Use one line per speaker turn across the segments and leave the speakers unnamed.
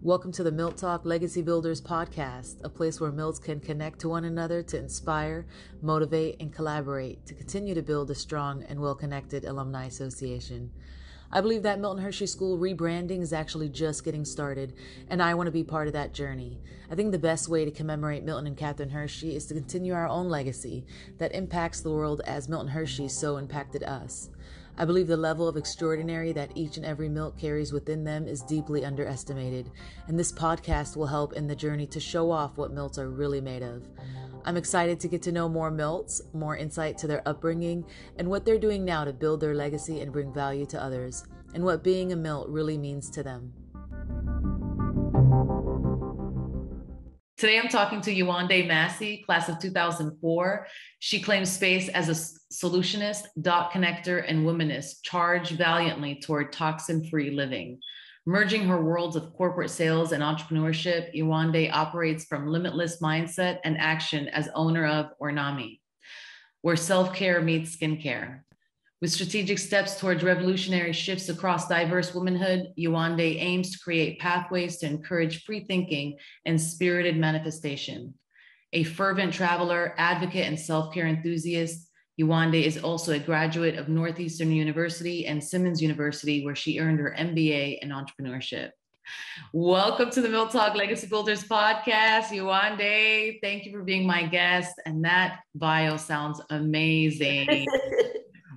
Welcome to the Milt Talk Legacy Builders podcast, a place where Milts can connect to one another to inspire, motivate, and collaborate to continue to build a strong and well-connected alumni association. I believe that Milton Hershey School rebranding is actually just getting started, and I want to be part of that journey. I think the best way to commemorate Milton and Catherine Hershey is to continue our own legacy that impacts the world as Milton Hershey so impacted us. I believe the level of extraordinary that each and every Milt carries within them is deeply underestimated, and this podcast will help in the journey to show off what Milts are really made of. I'm excited to get to know more Milts, more insight to their upbringing, and what they're doing now to build their legacy and bring value to others, and what being a Milt really means to them. Today, I'm talking to Yewande Masi, class of 2004. She claims space as a solutionist, dot connector, and womanist, charged valiantly toward toxin-free living. Merging her worlds of corporate sales and entrepreneurship, Yewande operates from limitless mindset and action as owner of Ornami, where self-care meets skincare. With strategic steps towards revolutionary shifts across diverse womanhood, Yewande aims to create pathways to encourage free thinking and spirited manifestation. A fervent traveler, advocate, and self-care enthusiast, Yewande is also a graduate of Northeastern University and Simmons University, where she earned her MBA in entrepreneurship. Welcome to the Milt Talk Legacy Builders podcast, Yewande. Thank you for being my guest. And that bio sounds amazing.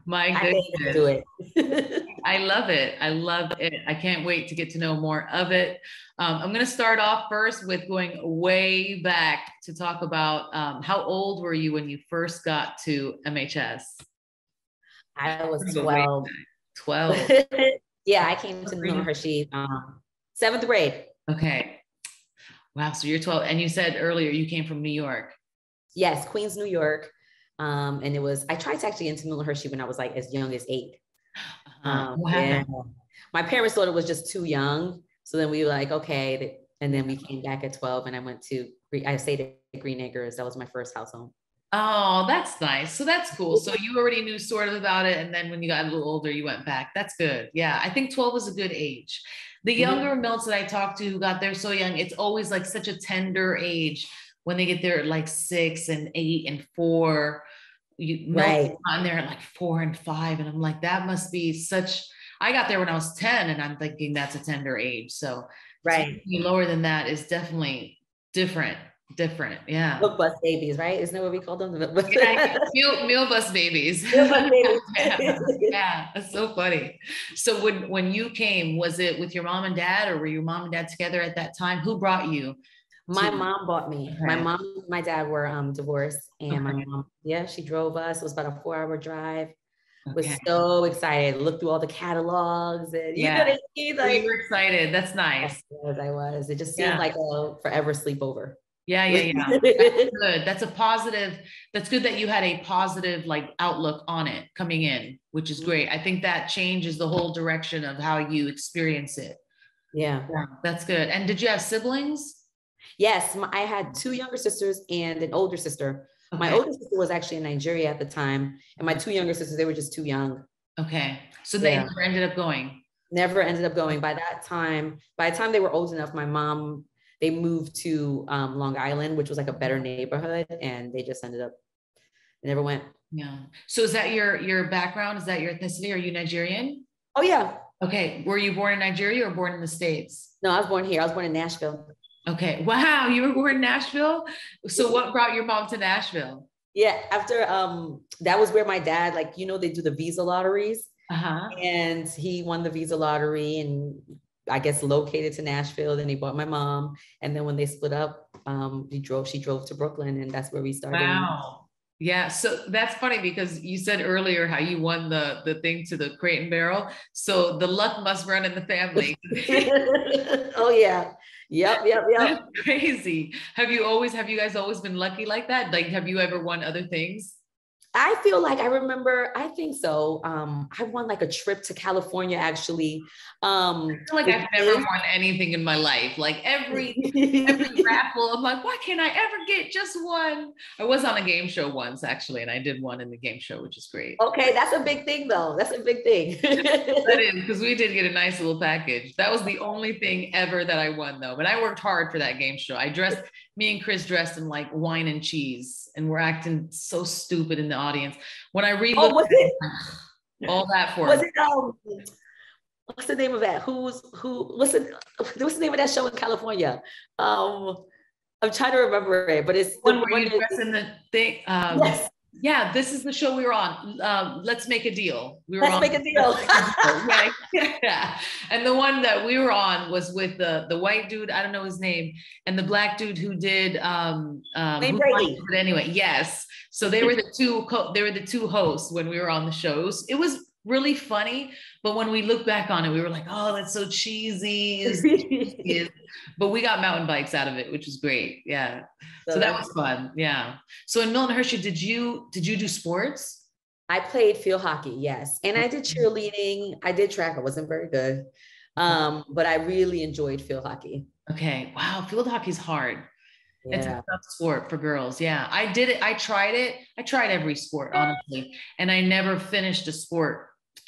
My goodness.
Do it.
I love it. I love it. I can't wait to get to know more of it. I'm going to start off first with going way back to talk about how old were you when you first got to MHS?
I was 12.
12.
Yeah, I came to Milton Hershey, 7th grade.
Okay. Wow. So you're 12. And you said earlier you came from New York.
Yes, Queens, New York. And I tried to actually into Milton Hershey when I was like as young as 8. Yeah. My parents thought it was just too young. So then we were like, okay. And then we came back at 12 and I stayed at Green Acres. That was my first house home.
Oh, that's nice. So that's cool. So you already knew sort of about it. And then when you got a little older, you went back. That's good. Yeah. I think 12 is a good age. The younger Milts that I talked to who got there so young, it's always like such a tender age when they get there at like 6 and 8 and 4.
Right.
I'm there at like 4 and 5. And I'm like, that must be such, I got there when I was 10 and I'm thinking that's a tender age. So
right.
Lower than that is definitely different. Yeah.
Milk bus babies, right? Isn't that what we call them?
Yeah, meal bus babies.
Meal bus babies.
Yeah, that's so funny. So when you came, was it with your mom and dad, or were your mom and dad together at that time? Who brought you?
My mom bought me. Okay. My mom and my dad were divorced, and my mom, she drove us. It was about a 4-hour drive. Was so excited. Looked through all the catalogs, and you know,
you were excited. That's nice.
I was. It just seemed like a forever sleepover.
Yeah. That's good. That's a positive. That's good that you had a positive like outlook on it coming in, which is great. I think that changes the whole direction of how you experience it.
Yeah,
that's good. And did you have siblings?
Yes, I had 2 younger sisters and an older sister. Okay. My older sister was actually in Nigeria at the time, and my 2 younger sisters, they were just too young.
Okay, so they never ended up going.
Never ended up going. By the time they were old enough, my mom, they moved to Long Island, which was like a better neighborhood, and they just ended up, they never went.
Yeah. So is that your background? Is that your ethnicity? Are you Nigerian?
Oh yeah.
Okay. Were you born in Nigeria or born in the States?
No, I was born here. I was born in Nashville.
Okay. Wow. You were born in Nashville. So what brought your mom to Nashville?
Yeah. After, that was where my dad, like, you know, they do the visa lotteries, and he won the visa lottery and I guess located to Nashville. Then he bought my mom. And then when they split up, she drove to Brooklyn, and that's where we started.
Wow. Yeah. So that's funny because you said earlier how you won the thing to the Crate and Barrel. So the luck must run in the family.
Oh yeah. Yep.
That's crazy. Have you guys always been lucky like that? Like, have you ever won other things?
I feel like I remember, I think so. I won like a trip to California, actually.
I feel like I've never won anything in my life. Like every raffle, I'm like, why can't I ever get just one? I was on a game show once, actually, and I did one in the game show, which is great.
Okay, that's a big thing, though. That's a big thing.
That is, because we did get a nice little package. That was the only thing ever that I won, though. But I worked hard for that game show. Me and Chris dressed in like wine and cheese, and we're acting so stupid in the audience. When I read all that for
was it what's the name of that? What's the name of that show in California? I'm trying to remember it, but it's
one where you dress in the thing. Yes. Yeah, this is the show we were on. Let's Make a Deal.
Let's Make a Deal.
Yeah. And the one that we were on was with the white dude, I don't know his name, and the black dude who did
Brady.
But anyway, yes. So they were the two hosts when we were on the show. It was really funny, but when we look back on it, we were like, oh, that's so cheesy. But we got mountain bikes out of it, which was great. Yeah. So that was fun. Yeah. So in Milton Hershey, did you do sports?
I played field hockey, yes. And I did cheerleading. I did track. I wasn't very good. But I really enjoyed field hockey.
Okay. Wow. Field hockey's hard.
Yeah.
It's a tough sport for girls. Yeah. I did it. I tried it. I tried every sport, honestly. And I never finished a sport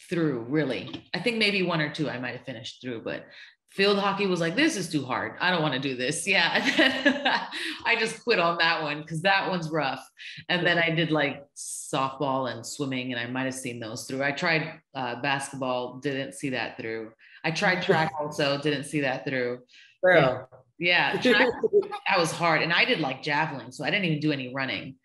through, really. I think maybe one or two I might have finished through, but field hockey was like, this is too hard. I don't want to do this. Yeah. I just quit on that one because that one's rough. And then I did like softball and swimming, and I might have seen those through. I tried basketball, didn't see that through. I tried track also, didn't see that through.
Girl.
Yeah. Track, that was hard. And I did like javelin, so I didn't even do any running.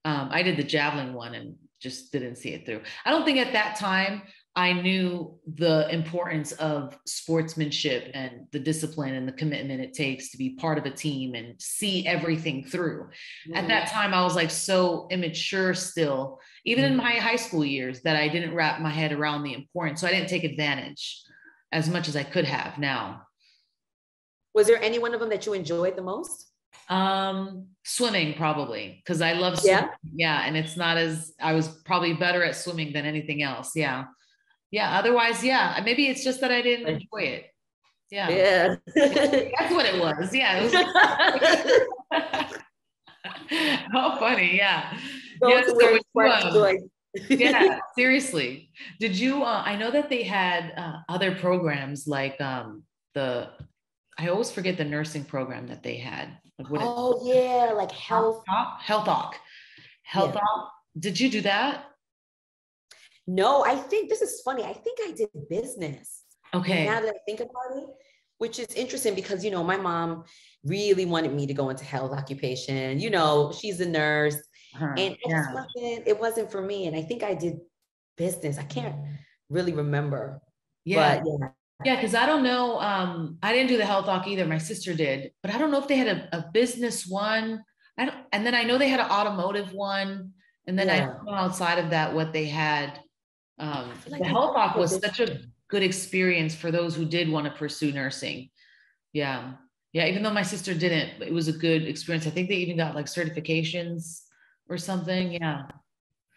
I did the javelin one and just didn't see it through. I don't think at that time I knew the importance of sportsmanship and the discipline and the commitment it takes to be part of a team and see everything through. Mm-hmm. At that time, I was like so immature still, even in my high school years, that I didn't wrap my head around the importance. So I didn't take advantage as much as I could have now.
Was there any one of them that you enjoyed the most?
Swimming, probably, because I love swimming. Yeah. And it's not I was probably better at swimming than anything else. Yeah. Yeah. Otherwise, yeah. Maybe it's just that I didn't enjoy it. Yeah.
Yeah.
That's what it was. Yeah. It was how funny. Yeah. Yeah. Seriously. Did you, I know that they had other programs like I always forget the nursing program that they had.
Like health
talk. Did you do that?
No, I think this is funny. I think I did business.
Okay.
Now that I think about it, which is interesting because, my mom really wanted me to go into health occupation. She's a nurse and it wasn't for me. And I think I did business. I can't really remember.
Yeah. But yeah. Because I don't know. I didn't do the health doc either. My sister did, but I don't know if they had a business one. And then I know they had an automotive one. And then I don't know outside of that what they had. The health doc was such a good experience for those who did want to pursue nursing. Yeah. Yeah. Even though my sister didn't, it was a good experience. I think they even got like certifications or something. Yeah.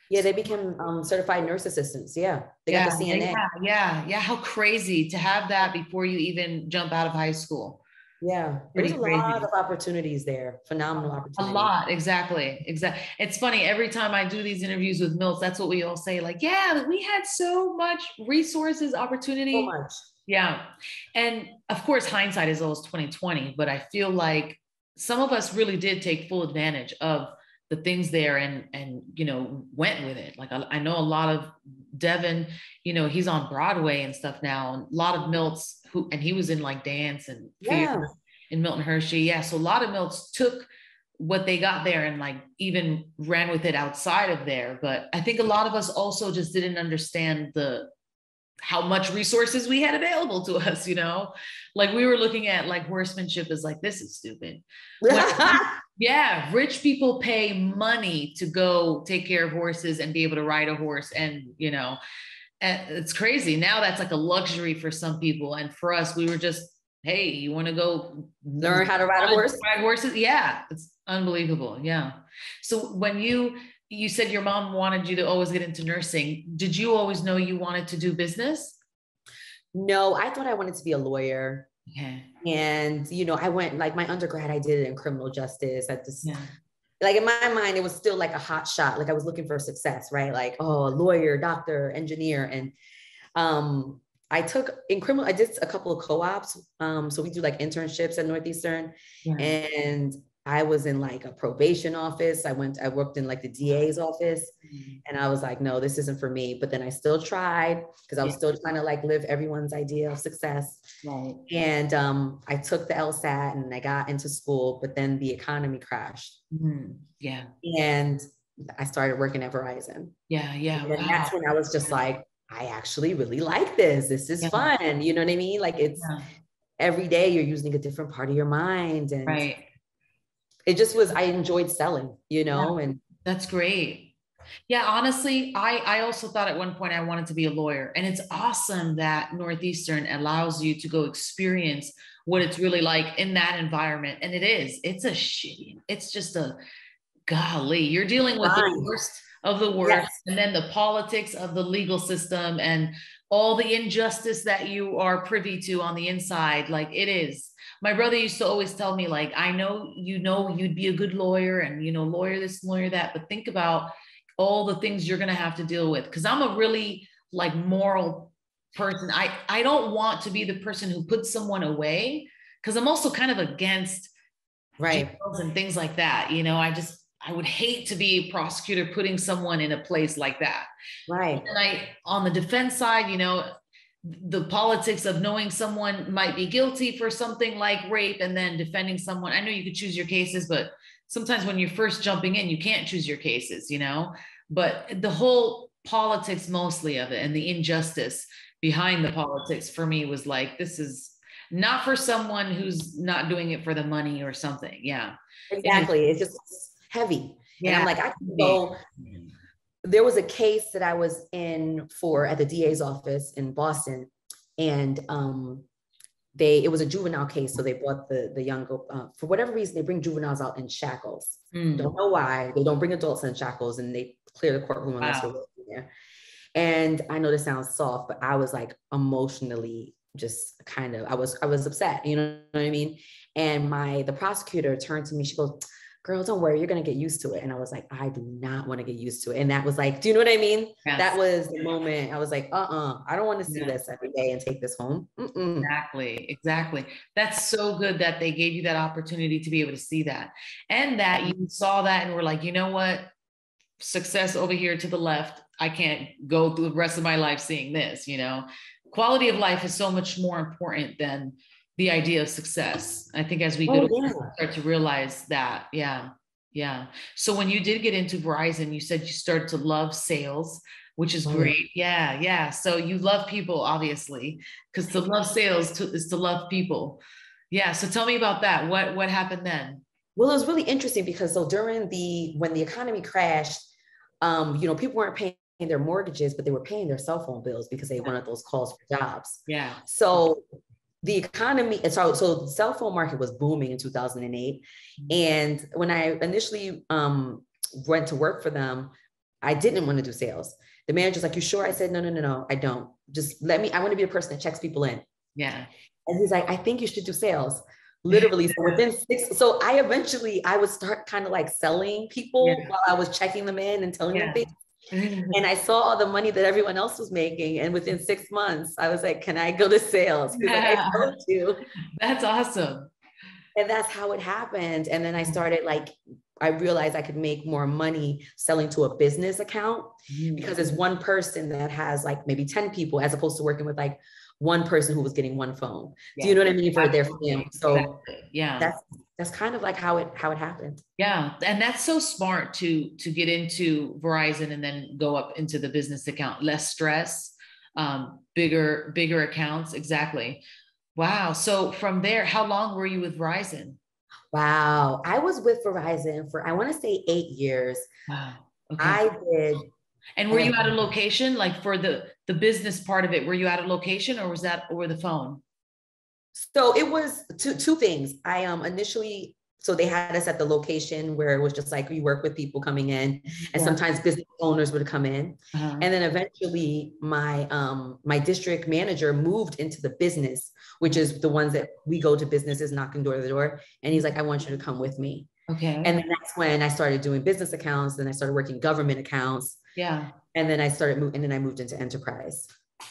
Yeah. They became certified nurse assistants. Yeah. They got the CNA.
Yeah. How crazy to have that before you even jump out of high school.
Yeah, there's a lot of opportunities there. Phenomenal opportunities.
A lot, exactly. It's funny, every time I do these interviews with Milt, that's what we all say, like, yeah, we had so much resources, opportunity.
So much.
Yeah. And of course, hindsight is always 2020, but I feel like some of us really did take full advantage of the things there and went with it. Like I know a lot of Devin, he's on Broadway and stuff now, and a lot of Milts and he was in like dance and theater in Milton Hershey. Yeah. So a lot of Milts took what they got there and like even ran with it outside of there. But I think a lot of us also just didn't understand how much resources we had available to us, like we were looking at like horsemanship as like, this is stupid. Yeah. Rich people pay money to go take care of horses and be able to ride a horse. And, it's crazy. Now that's like a luxury for some people. And for us, we were just, hey, you want to go
learn how to ride a horse?
Ride horses? Yeah. It's unbelievable. Yeah. So when you you said your mom wanted you to always get into nursing. Did you always know you wanted to do business?
No, I thought I wanted to be a lawyer.
Okay.
And, I went like my undergrad, I did it in criminal justice. Like in my mind, it was still like a hot shot. Like I was looking for success, right? Like, oh, lawyer, doctor, engineer. And I did a couple of co-ops. So we do like internships at Northeastern, and I was in like a probation office. I worked in like the DA's office, and I was like, no, this isn't for me. But then I still tried because I was still trying to like live everyone's idea of success.
Right.
And I took the LSAT and I got into school, but then the economy crashed.
Mm-hmm. Yeah.
And I started working at Verizon.
Yeah. Yeah.
And that's when I was just like, I actually really like this. This is fun. You know what I mean? Like it's every day you're using a different part of your mind. And it just was, I enjoyed selling, and
that's great. Yeah. Honestly, I also thought at one point I wanted to be a lawyer, and it's awesome that Northeastern allows you to go experience what it's really like in that environment. And it's just a golly, you're dealing with the worst of the worst, and then the politics of the legal system and all the injustice that you are privy to on the inside. Like it is. My brother used to always tell me, like, I know, you'd be a good lawyer and, lawyer this, lawyer that, but think about all the things you're going to have to deal with. Cause I'm a really like moral person. I don't want to be the person who puts someone away. Cause I'm also kind of against jails and things like that. I would hate to be a prosecutor putting someone in a place like that.
Right.
And on the defense side, the politics of knowing someone might be guilty for something like rape and then defending someone. I know you could choose your cases, but sometimes when you're first jumping in, you can't choose your cases, but the whole politics mostly of it and the injustice behind the politics for me was like, this is not for someone who's not doing it for the money or something. Yeah.
Exactly. It's just heavy. Yeah. And I'm like, I can go. There was a case that I was in at the DA's office in Boston, and it was a juvenile case. So they brought the young, for whatever reason, they bring juveniles out in shackles. Don't know why. They don't bring adults in shackles, and they clear the courtroom unless we're working there. And I know this sounds soft, but I was like emotionally just kind of, I was upset, you know what I mean? And the prosecutor turned to me, she goes, girl, don't worry, you're going to get used to it. And I was like, I do not want to get used to it. And that was like, do you know what I mean? Yes. That was the moment I was like, I don't want to see this every day and take this home.
Exactly. That's so good that they gave you that opportunity to be able to see that. And that you saw that and were like, you know what? Success over here to the left. I can't go through the rest of my life seeing this, Quality of life is so much more important than the idea of success. I think as we start to realize that. Yeah. So when you did get into Verizon, you said you started to love sales, which is great. Yeah. So you love people, obviously, because to love sales is to love people. Yeah. So tell me about that. What happened then?
Well, it was really interesting because when the economy crashed, people weren't paying their mortgages, but they were paying their cell phone bills because they wanted those calls for jobs.
Yeah.
So the economy, so the cell phone market was booming in 2008. And when I initially went to work for them, I didn't want to do sales. The manager's like, you sure? I said, no, I don't. Just I want to be a person that checks people in.
Yeah.
And he's like, I think you should do sales. Literally. So within I would start kind of like selling people while I was checking them in and telling them things. And I saw all the money that everyone else was making. And within 6 months, I was like, can I go to sales? He's like, I told you.
That's awesome.
And that's how it happened. And then I started I realized I could make more money selling to a business account because it's one person that has like maybe 10 people as opposed to working with like one person who was getting one phone. Do you know what I mean? For their family. So that's kind of like how it happened.
Yeah. And that's so smart to get into Verizon and then go up into the business account, less stress, bigger accounts. Exactly. Wow. So from there, how long were you with Verizon?
Wow. I was with Verizon for, I want to say 8 years.
Wow. Okay.
I did.
And were you at a location, like for the business part of it, were you at a location or was that over the phone?
So it was two things. I initially So they had us at the location where it was just like, we work with people coming in, and sometimes business owners would come in. And then eventually my district manager moved into the business, which is the ones that we go to businesses knocking door to door. And he's like, I want you to come with me.
Okay.
And then that's when I started doing business accounts. Then I started working government accounts.
Yeah.
And then I moved into enterprise.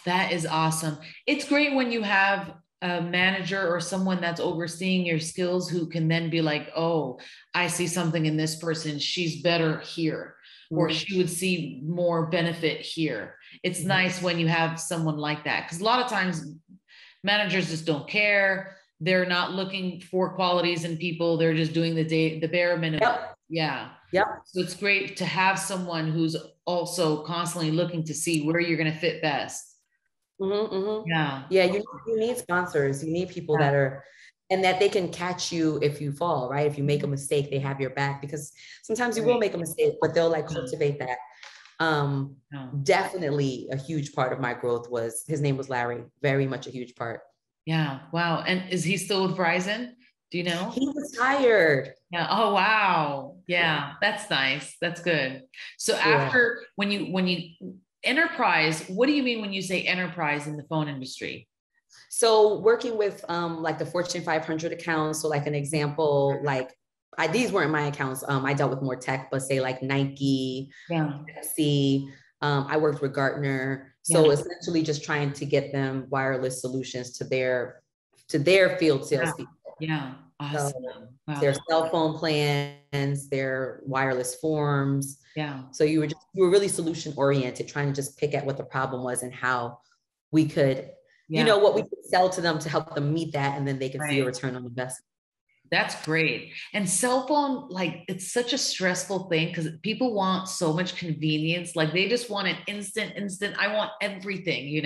That is awesome. It's great when you have a manager or someone that's overseeing your skills who can then be like, oh, I see something in this person. She's better here, or she would see more benefit here. It's nice when you have someone like that, because a lot of times managers just don't care. They're not looking for qualities in people. They're just doing the bare minimum.
Yep.
Yeah.
Yep.
So it's great to have someone who's also constantly looking to see where you're going to fit best. Yeah.
Yeah. You need sponsors. You need people that are, and that they can catch you if you fall, right? If you make a mistake, they have your back, because sometimes you will make a mistake, but they'll like cultivate that. Definitely a huge part of my growth was, his name was Larry, very much a huge part.
Yeah. Wow. And is he still with Verizon? Do you know?
He retired.
Yeah. Oh, wow. Yeah. That's nice. That's good. So after, when you enterprise, what do you mean when you say enterprise in the phone industry?
So working with like the Fortune 500 accounts. So like an example, like these weren't my accounts. I dealt with more tech, but say like Nike, Pepsi. I worked with Gartner. So essentially just trying to get them wireless solutions to their field salespeople.
Yeah. Awesome.
So their cell phone plans, their wireless forms.
Yeah.
So you were really solution oriented, trying to just pick at what the problem was and how we could, what we could sell to them to help them meet that. And then they can see a return on investment.
That's great. And cell phone, like, it's such a stressful thing because people want so much convenience. Like they just want it instant. I want everything,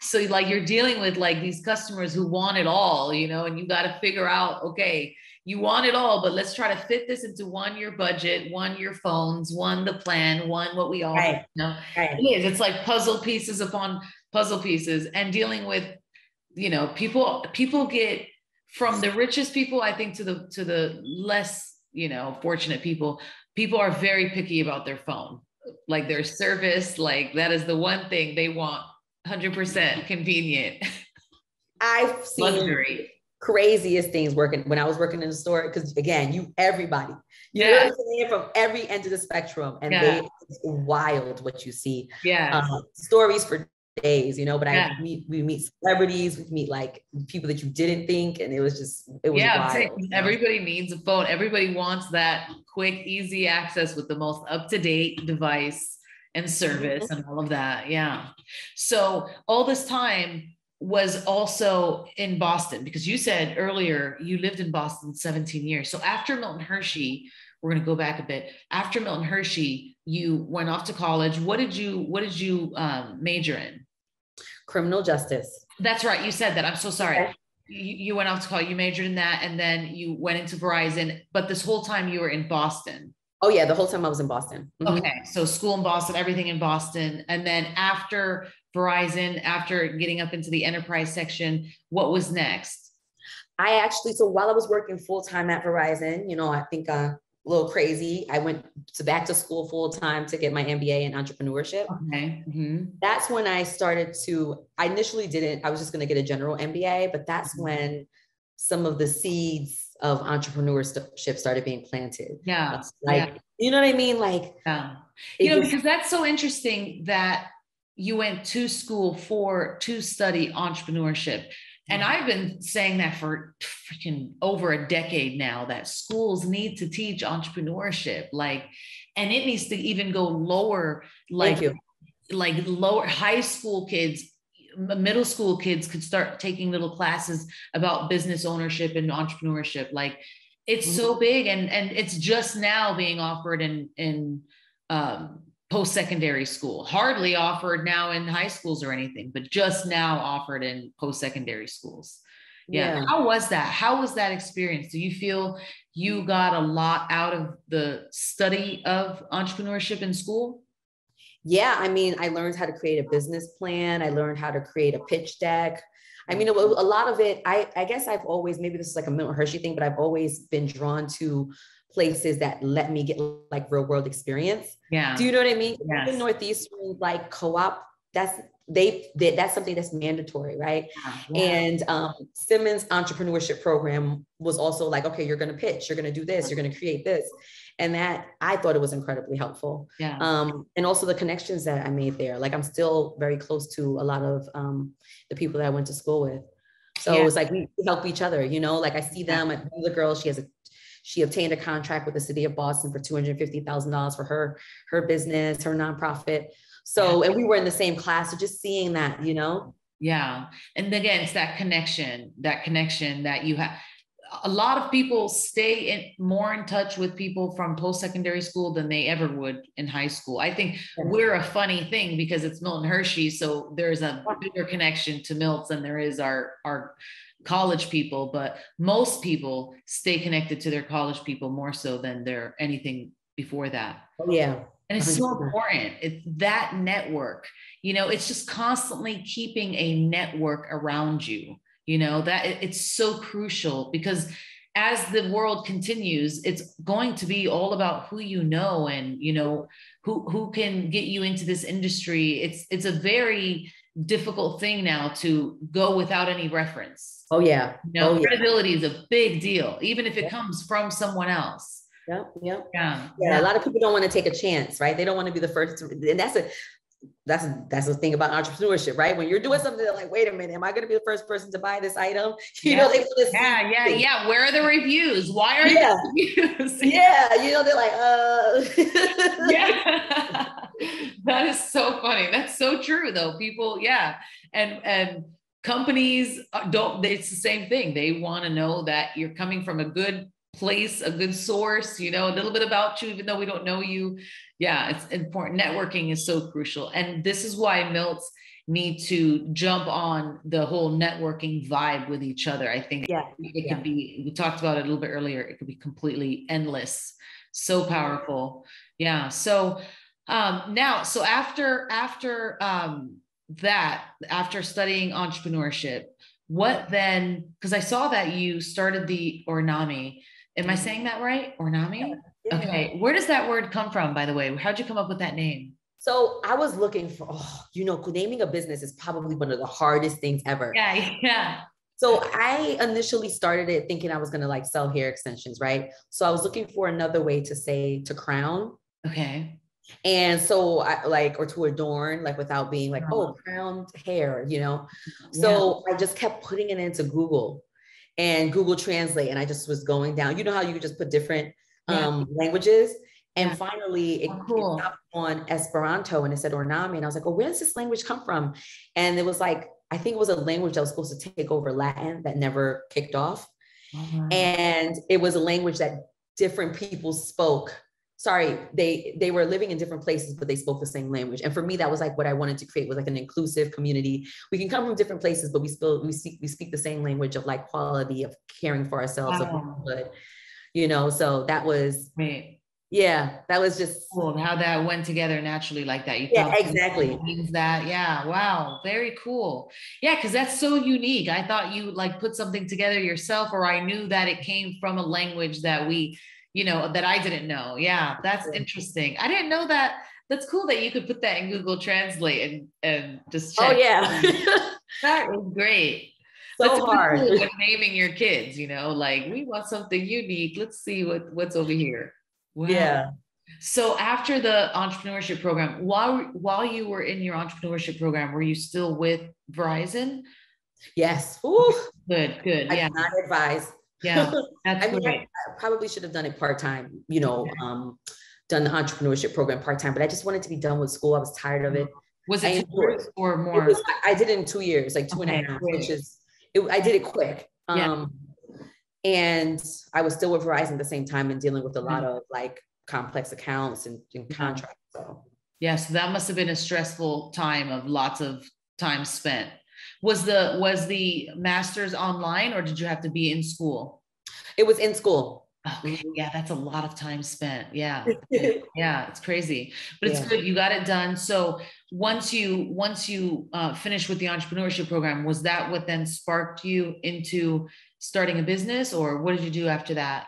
So like you're dealing with like these customers who want it all, and you got to figure out, okay, you want it all, but let's try to fit this into one, your budget, one, your phones, one, the plan, one, what we offer. It is. It's like puzzle pieces upon puzzle pieces, and dealing with, people get, from the richest people, I think, to the less, fortunate people are very picky about their phone, like their service. Like that is the one thing they want, 100% convenient.
I've seen luxury. Craziest things working when I was working in the store, because again, you're from every end of the spectrum, and it's wild what you see. Stories for days, but we meet celebrities, we meet like people that you didn't think, and it was wild.
Everybody needs a phone. Everybody wants that quick, easy access with the most up-to-date device and service and all of that. Yeah. So all this time was also in Boston, because you said earlier you lived in Boston 17 years. So after Milton Hershey, we're going to go back a bit. After Milton Hershey, you went off to college. What did you major in?
Criminal justice.
That's right. You said that. I'm so sorry. Okay. You went off to college, you majored in that, and then you went into Verizon, but this whole time you were in Boston.
Oh yeah. The whole time I was in Boston.
Okay. So school in Boston, everything in Boston. And then after Verizon, after getting up into the enterprise section, what was next?
So while I was working full-time at Verizon, I think a little crazy, I went back to school full-time to get my MBA in entrepreneurship.
Okay.
That's when I started I initially I was just going to get a general MBA, but that's when some of the seeds of entrepreneurship started being planted.
Yeah.
You know what I mean? Like,
because that's so interesting that you went to school to study entrepreneurship. And I've been saying that for freaking over a decade now, that schools need to teach entrepreneurship, and it needs to even go lower, like lower high school kids, middle school kids could start taking little classes about business ownership and entrepreneurship. Like it's so big, and it's just now being offered in post-secondary school, hardly offered now in high schools or anything, but just now offered in post-secondary schools. Yeah. How was that? How was that experience? Do you feel you got a lot out of the study of entrepreneurship in school?
Yeah. I mean, I learned how to create a business plan. I learned how to create a pitch deck. I mean, a lot of it, I guess I've always, maybe this is like a Milton Hershey thing, but I've always been drawn to places that let me get like real world experience.
Yeah.
Do you know what I mean?
Yes.
In Northeastern, like co-op, that's something that's mandatory, right?
Yeah.
And Simmons entrepreneurship program was also like, okay, you're going to pitch, you're going to do this, you're going to create this. And that, I thought it was incredibly helpful.
Yeah.
And also the connections that I made there. Like I'm still very close to a lot of the people that I went to school with. So it was like, we help each other, you know, like I see them, the girl, she obtained a contract with the city of Boston for $250,000 for her business, her nonprofit. So, and we were in the same class. So just seeing that, you know?
Yeah. And again, it's that connection that you have. A lot of people stay more in touch with people from post-secondary school than they ever would in high school. I think we're a funny thing because it's Milton Hershey. So there's a bigger connection to Milts than there is our college people, but most people stay connected to their college people more so than their anything before that.
Oh, yeah.
And it's so important. It's that network, you know, it's just constantly keeping a network around you, you know, that it's so crucial because as the world continues, it's going to be all about who you know and, you know, who can get you into this industry. It's a very difficult thing now to go without any reference.
Oh, yeah.
You know, credibility is a big deal, even if it comes from someone else.
Yeah.
A
lot of people don't want to take a chance, right? They don't want to be the first to, and that's the thing about entrepreneurship, right? When you're doing something, they're like, wait a minute, am I going to be the first person to buy this item? You know, they
yeah. Where are the reviews? Why are the reviews?
Yeah, you know, they're like,
Yeah. That is so funny. That's so true, though. People, and companies don't. It's the same thing. They want to know that you're coming from a good place, a good source, you know, a little bit about you, even though we don't know you. Yeah, it's important. Networking is so crucial. And this is why Milts need to jump on the whole networking vibe with each other. I think it could be, we talked about it a little bit earlier, it could be completely endless. So powerful. Yeah. So now, so after studying entrepreneurship, what then, because I saw that you started the Ornami. Am I saying that right? Ornami? Yeah. Okay. Where does that word come from, by the way? How'd you come up with that name?
So I was looking for, naming a business is probably one of the hardest things ever.
Yeah.
So I initially started it thinking I was going to like sell hair extensions, right? So I was looking for another way to say to crown.
Okay.
And so or to adorn, like without being like, crowned hair, you know? So I just kept putting it into Google and Google Translate. And I just was going down, you know how you could just put different languages. And finally it stopped on Esperanto and it said Ornami. And I was like, where does this language come from? And it was like, I think it was a language that was supposed to take over Latin that never kicked off. And it was a language that different people spoke. Sorry, they were living in different places, but they spoke the same language. And for me, that was like what I wanted to create, was like an inclusive community. We can come from different places, but we speak the same language of like quality, of caring for ourselves, of womanhood, you know. So that was that was just
cool how that went together naturally like that.
Exactly.
Means that, wow, very cool. Yeah, because that's so unique. I thought you like put something together yourself, or I knew that it came from a language that that I didn't know. Yeah, that's interesting. I didn't know that. That's cool that you could put that in Google Translate and just check.
Oh yeah.
That is great.
So
that's
hard.
Cool with naming your kids, like we want something unique. Let's see what's over here. Wow.
Yeah.
So after the entrepreneurship program, while you were in your entrepreneurship program, were you still with Verizon?
Yes. Ooh.
Good.
I did not advise.
Yeah, that's great.
I probably should have done it part-time, done the entrepreneurship program part-time, but I just wanted to be done with school. I was tired of it.
Was it 2 years or more?
I did it in 2 years, like 2.5, which is, I did it quick. And I was still with Verizon at the same time and dealing with a lot of like complex accounts and contracts. So
that must have been a stressful time of lots of time spent. Was the master's online, or did you have to be in school?
It was in school.
Okay. Yeah, that's a lot of time spent. Yeah. Yeah, it's crazy, but it's good. You got it done. So once you finished with the entrepreneurship program, was that what then sparked you into starting a business, or what did you do after that?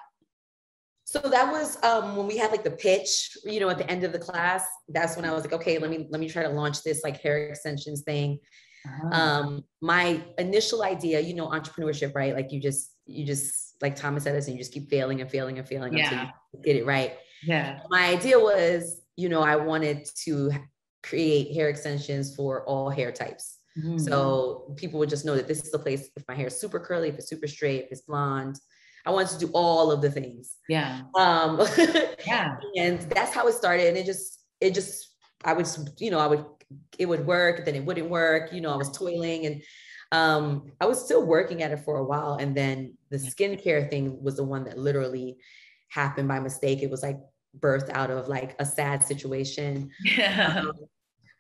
So that was when we had like the pitch, you know, at the end of the class. That's when I was like, okay, let me try to launch this like hair extensions thing. My initial idea, you know, entrepreneurship, right? Like you just like Thomas Edison, you just keep failing and failing and failing until you get it right.
Yeah.
My idea was, you know, I wanted to create hair extensions for all hair types. So people would just know that this is the place if my hair is super curly, if it's super straight, if it's blonde. I wanted to do all of the things.
Yeah.
And that's how it started. And it would work, then it wouldn't work. You know, I was toiling, and I was still working at it for a while. And then the skincare thing was the one that literally happened by mistake. It was like birthed out of like a sad situation.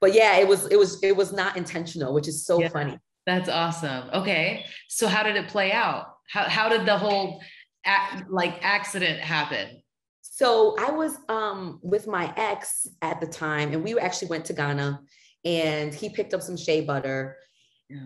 But yeah, it was not intentional, which is so funny.
That's awesome. Okay. So how did it play out? How did the whole accident happen?
So I was with my ex at the time, and we actually went to Ghana, and he picked up some shea butter.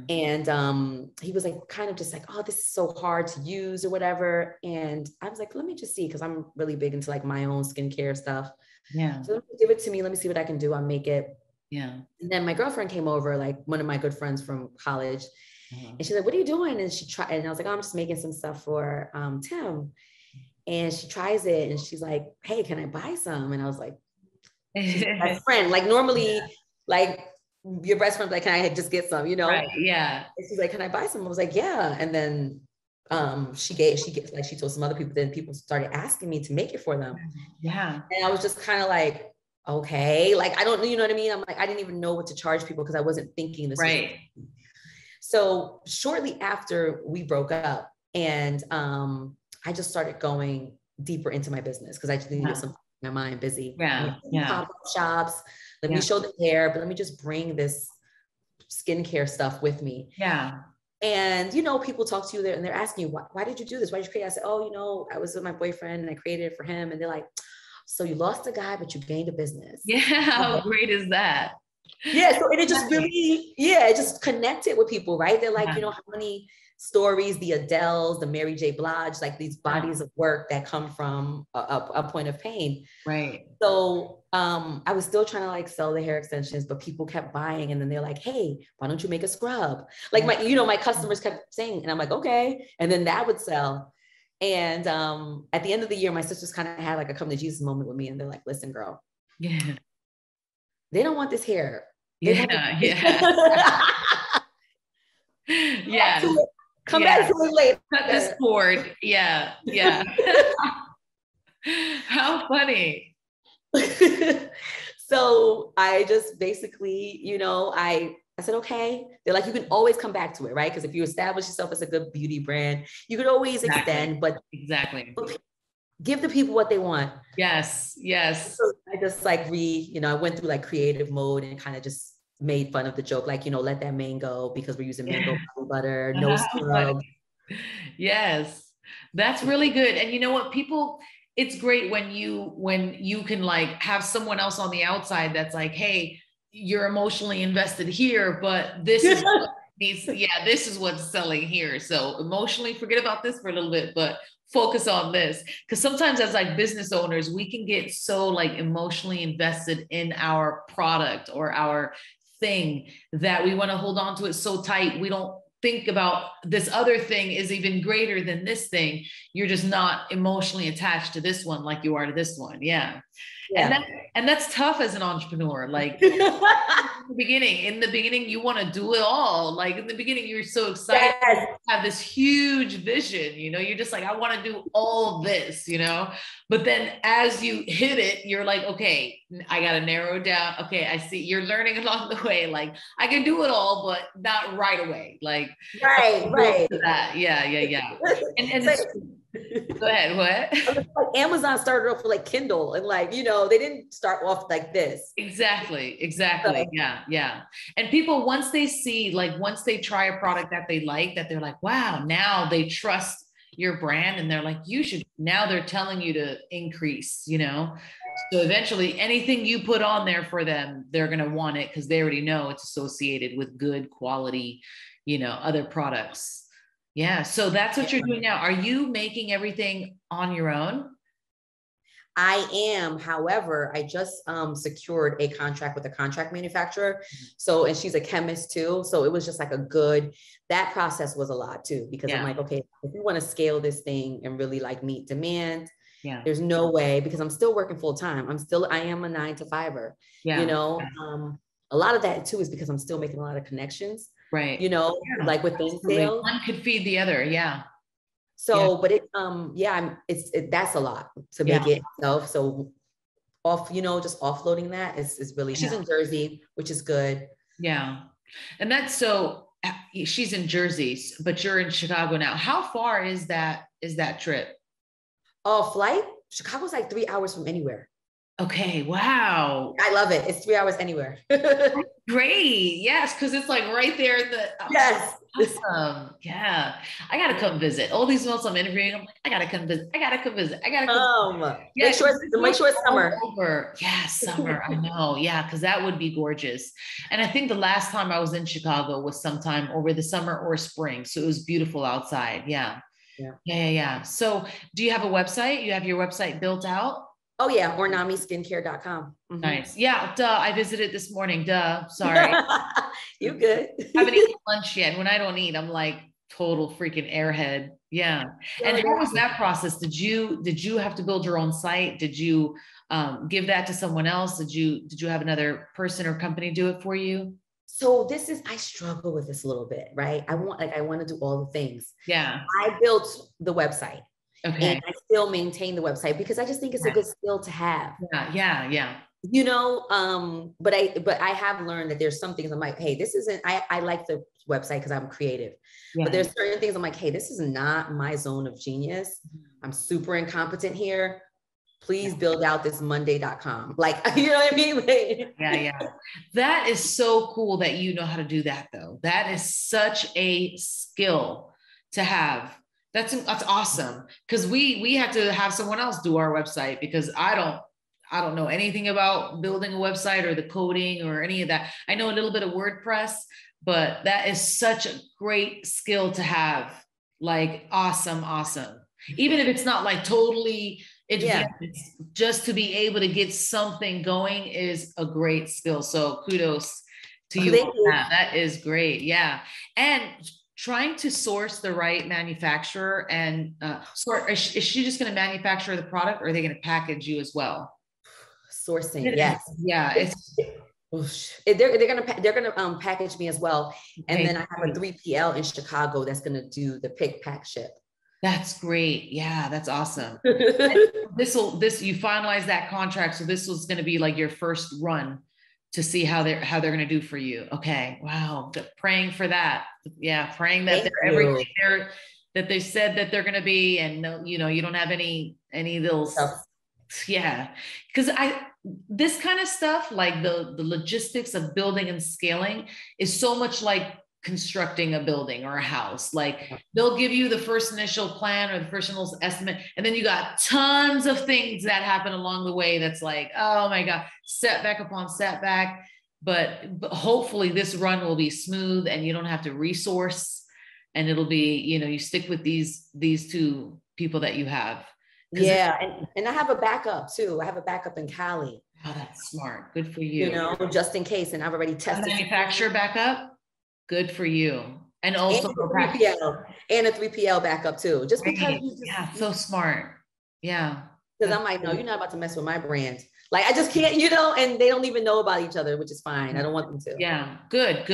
And he was like, kind of just like, oh, this is so hard to use or whatever. And I was like, let me just see, because I'm really big into like my own skincare stuff. So let me give it to me. Let me see what I can do. I'll make it. And then my girlfriend came over, like one of my good friends from college. And she's like, what are you doing? And she tried, and I was like, oh, I'm just making some stuff for Tim. And she tries it, and she's like, hey, can I buy some? And I was like, she's my best friend. Like normally, like your best friend, like, can I just get some, you know?
Right. Yeah.
And she's like, can I buy some? I was like, yeah. And then she told some other people, then people started asking me to make it for them. And I was just kind of like, okay, like, I don't, you know what I mean? I'm like, I didn't even know what to charge people because I wasn't thinking this.
Right.
So shortly after we broke up, and I just started going deeper into my business because I just needed something to keep my mind busy. Pop-up shops. Let me show the hair, but let me just bring this skincare stuff with me. And, you know, people talk to you there and they're asking you, why did you do this? Why did you create it? I said, oh, you know, I was with my boyfriend and I created it for him. And they're like, so you lost a guy, but you gained a business.
How great is that?
So it just really, it just connected with people, right? They're like, you know, how many stories, the Adeles, the Mary J. Blige, like these bodies of work that come from a point of pain.
Right.
So I was still trying to like sell the hair extensions, but people kept buying. And then they're like, hey, why don't you make a scrub? Like my customers kept saying, and I'm like, okay. And then that would sell. And at the end of the year, my sisters kind of had like a come to Jesus moment with me. And they're like, listen, girl, they don't want this hair. Come back to it later.
Cut this cord. How funny.
So I just basically, you know, I said, okay. They're like, you can always come back to it, right? Because if you establish yourself as a good beauty brand, you could always extend, but give the people what they want.
Yes.
So I just like I went through like creative mode and kind of just made fun of the joke, like, you know, let that mango because we're using mango butter, no scrub.
Yes, that's really good. And you know what, people, it's great when you can like have someone else on the outside that's like, hey, you're emotionally invested here, but this is what needs, this is what's selling here. So emotionally forget about this for a little bit, but focus on this. Because sometimes as like business owners, we can get so like emotionally invested in our product or our thing that we want to hold on to it so tight. We don't think about this other thing is even greater than this thing. You're just not emotionally attached to this one like you are to this one. And that's tough as an entrepreneur. Like in the beginning, you want to do it all. Like in the beginning, you're so excited to have this huge vision, you know, you're just like, I want to do all this, you know, but then as you hit it, you're like, okay, I got to narrow down. Okay. I see you're learning along the way. Like I can do it all, but not right away. Like,
right.
That. Yeah. And go ahead. What?
Like Amazon started off with like Kindle and like, you know, they didn't start off like this.
Exactly. So, yeah. And people, once they try a product that they like, that they're like, wow, now they trust your brand and they're like, you should, now they're telling you to increase, you know? So eventually anything you put on there for them, they're going to want it because they already know it's associated with good quality, you know, other products. Yeah. So that's what you're doing now. Are you making everything on your own?
I am. However, I just secured a contract with a contract manufacturer. So, and she's a chemist too. So it was just like that process was a lot too, because I'm like, okay, if you want to scale this thing and really like meet demand, there's no way, because I'm still working full time. I am a 9-to-5er, you know, a lot of that too is because I'm still making a lot of connections,
right?
You know, like within sales.
One could feed the other. Yeah.
So, but that's a lot to make it itself. So just offloading that is really, she's in Jersey, which is good.
Yeah. And that's, so she's in Jersey, but you're in Chicago now. How far is that trip?
Oh, flight? Chicago's like 3 hours from anywhere.
Okay. Wow.
I love it. It's 3 hours anywhere.
Great. Yes. Cause it's like right there in the,
yes.
Awesome. Yeah. I got to come visit. All these months I'm interviewing, I'm like, I got to come visit. I got to come visit. I got to come visit. Yeah,
make sure it's summer.
Over. Yeah, summer. I know. Yeah, because that would be gorgeous. And I think the last time I was in Chicago was sometime over the summer or spring. So it was beautiful outside. Yeah. Yeah. So do you have a website? You have your website built out?
Oh yeah, ornamiskincare.com. Mm-hmm.
Nice. Yeah, duh. I visited this morning. Duh. Sorry.
You good?
I haven't eaten lunch yet. When I don't eat, I'm like total freaking airhead. Yeah. And how was that process? Did you have to build your own site? Did you give that to someone else? Did you have another person or company do it for you?
So I struggle with this a little bit, right? I want to do all the things.
Yeah.
I built the website.
Okay.
And I still maintain the website because I just think it's a good skill to have.
Yeah.
You know, but I have learned that there's some things I'm like, hey, this isn't, I like the website because I'm creative, but there's certain things I'm like, hey, this is not my zone of genius. I'm super incompetent here. Please build out this monday.com. Like, you know what I mean?
Yeah. That is so cool that you know how to do that though. That is such a skill to have. That's awesome. Cause we had to have someone else do our website because I don't know anything about building a website or the coding or any of that. I know a little bit of WordPress, but that is such a great skill to have. Like, awesome. Even if it's not like totally advanced, just to be able to get something going is a great skill. So kudos to you on that. That is great. Yeah. And trying to source the right manufacturer and is she just going to manufacture the product or are they going to package you as well?
Sourcing, yes.
Yeah,
they're gonna package me as well, and then I have a 3PL in Chicago that's gonna do the pick, pack, ship.
That's great. Yeah, that's awesome. This you finalize that contract, so this was going to be like your first run to see how they're going to do for you. Okay, wow, praying for that. Yeah, praying that they're everything that they said that they're going to be, and you know you don't have any little. Yeah, because this kind of stuff, like the logistics of building and scaling, is so much like constructing a building or a house. Like they'll give you the first initial plan or the first initial estimate, and then you got tons of things that happen along the way. That's like, oh my God, setback upon setback. But hopefully this run will be smooth and you don't have to resource, and it'll be, you know, you stick with these two people that you have.
Yeah, and I have a backup too. I have a backup in Cali.
Oh, that's smart. Good for you.
You know, just in case. And I've already tested.
Manufacturer backup. Good for you. And also
a 3PL backup too. Just because.
So smart. Yeah.
Because I'm like, no, you're not about to mess with my brand. Like, I just can't, you know, and they don't even know about each other, which is fine. I don't want them to.
Yeah. Good.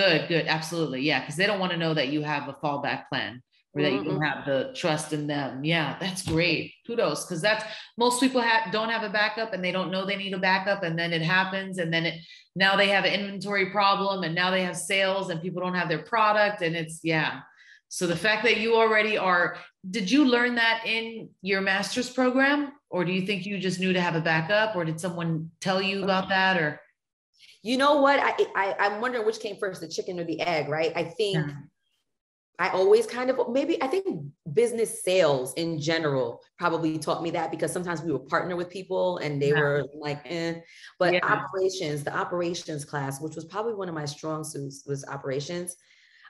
Absolutely. Yeah. Because they don't want to know that you have a fallback plan. Or that you don't have the trust in them. Yeah, that's great. Kudos, because that's most people don't have a backup and they don't know they need a backup, and then it happens, and then now they have an inventory problem, and now they have sales and people don't have their product, and it's So the fact that you already did you learn that in your master's program, or do you think you just knew to have a backup, or did someone tell you about that, or?
You know what? I'm wondering which came first, the chicken or the egg, right? I think. I always I think business sales in general probably taught me that, because sometimes we would partner with people and they were like, but the operations class, which was probably one of my strong suits, was operations.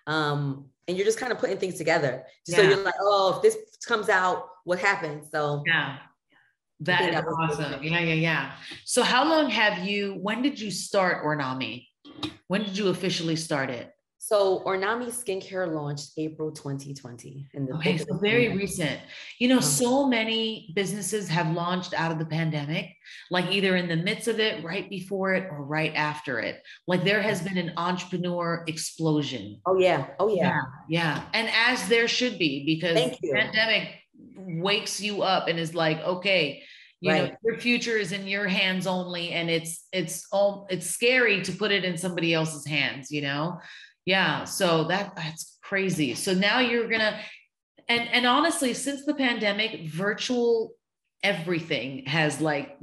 And you're just kind of putting things together. So you're like, oh, if this comes out, what happens? So
that is awesome. Yeah. So how long when did you start Ornami? When did you officially start it?
So Ornami skincare launched April 2020.
Okay, so very recent. You know, so many businesses have launched out of the pandemic, like either in the midst of it, right before it, or right after it. Like there has been an entrepreneur explosion.
Oh yeah.
Yeah. And as there should be, because the pandemic wakes you up and is like, okay, you know, your future is in your hands only, and it's scary to put it in somebody else's hands, you know? Yeah, so that's crazy. So now you're gonna, and honestly, since the pandemic, virtual everything has like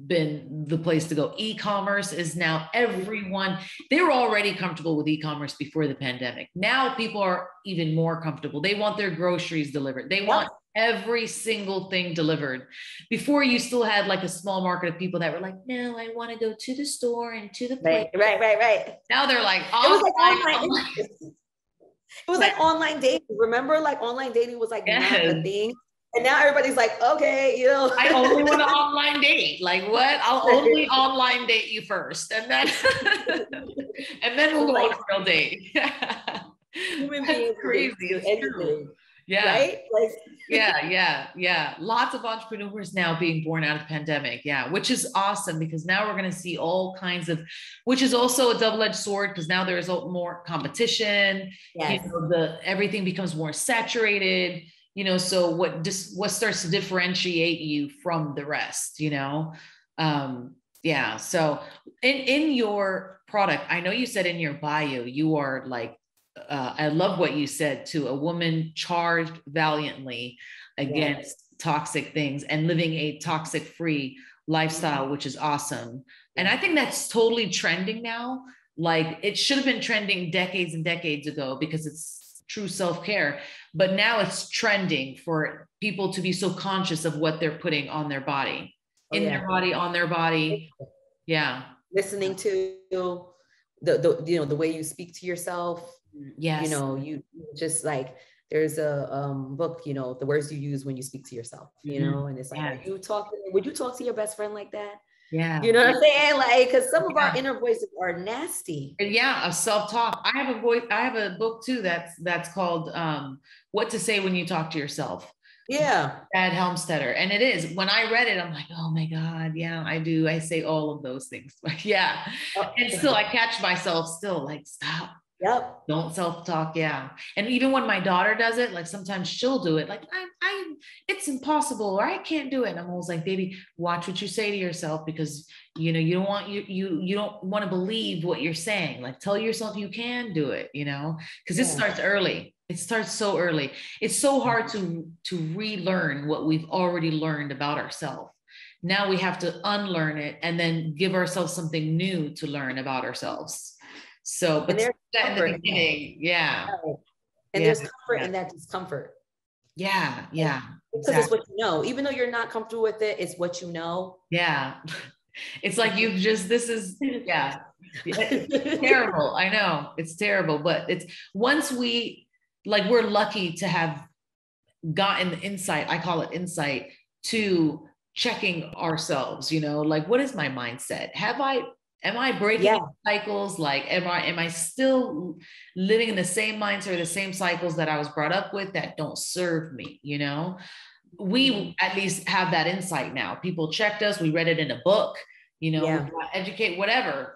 been the place to go. E-commerce is now everyone, they were already comfortable with e-commerce before the pandemic. Now people are even more comfortable. They want their groceries delivered. They want every single thing delivered. Before, you still had like a small market of people that were like, no, I want to go to the store and to the place.
Right.
Now they're like,
it was like online. It was like online dating. Remember, like online dating was like not a thing. And now everybody's like, okay, you know.
I only want to online date. Like what? I'll only online date you first. And then we'll go on a real date. That's crazy. It's true. Yeah.
Right? Like
yeah. Lots of entrepreneurs now being born out of the pandemic. Yeah. Which is awesome, because now we're going to see all kinds of, which is also a double-edged sword, because now there is more competition.
Yes.
You know, everything becomes more saturated, you know, so what starts to differentiate you from the rest, you know? Yeah. So in your product, I know you said in your bio, you are like, I love what you said too, a woman charged valiantly against toxic things and living a toxic-free lifestyle, which is awesome. And I think that's totally trending now. Like it should have been trending decades and decades ago, because it's true self-care, but now it's trending for people to be so conscious of what they're putting on their body, their body, on their body. Yeah.
Listening to the you know, the way you speak to yourself.
Yes.
You know, you just like, there's a book, you know, the words you use when you speak to yourself, you know, and it's like, would you talk to your best friend like that?
Yeah.
You know what I'm saying? Like, because some of our inner voices are nasty.
Yeah, of self-talk. I have a book too that's called What to Say When You Talk to Yourself.
Yeah.
Brad Helmstetter. And it is, when I read it, I'm like, oh my God, yeah, I do. I say all of those things. Yeah. And still I catch myself still like, stop.
Yep.
Don't self-talk. Yeah. And even when my daughter does it, like sometimes she'll do it like, it's impossible, or I can't do it. And I'm always like, baby, watch what you say to yourself, because you know, you don't want you don't want to believe what you're saying. Like tell yourself you can do it, you know, because it starts early. It starts so early. It's so hard to relearn what we've already learned about ourselves. Now we have to unlearn it and then give ourselves something new to learn about ourselves. So, but
there's
that in the beginning,
and there's comfort in that discomfort.
Yeah,
because it's what you know. Even though you're not comfortable with it, it's what you know.
Yeah, it's like this is it's terrible. I know it's terrible, but it's once we're lucky to have gotten the insight. I call it insight to checking ourselves. You know, like what is my mindset? Am I breaking cycles? Like, am I still living in the same mindset or the same cycles that I was brought up with that don't serve me? You know, we at least have that insight now. People checked us. We read it in a book, you know, we got educate, whatever.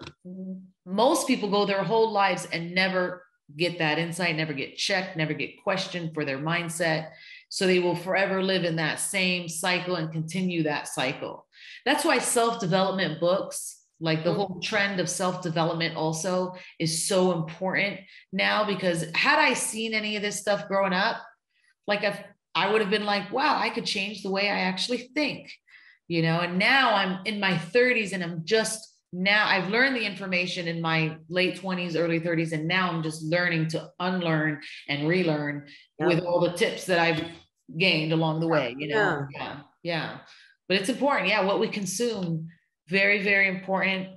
Most people go their whole lives and never get that insight, never get checked, never get questioned for their mindset. So they will forever live in that same cycle and continue that cycle. That's why self-development books, like the whole trend of self-development also is so important now, because had I seen any of this stuff growing up, like I would have been like, wow, I could change the way I actually think, you know, and now I'm in my 30s and I'm just now I've learned the information in my late 20s, early 30s, and now I'm just learning to unlearn and relearn with all the tips that I've gained along the way, you know? Yeah. But it's important. Yeah. What we consume, very, very important.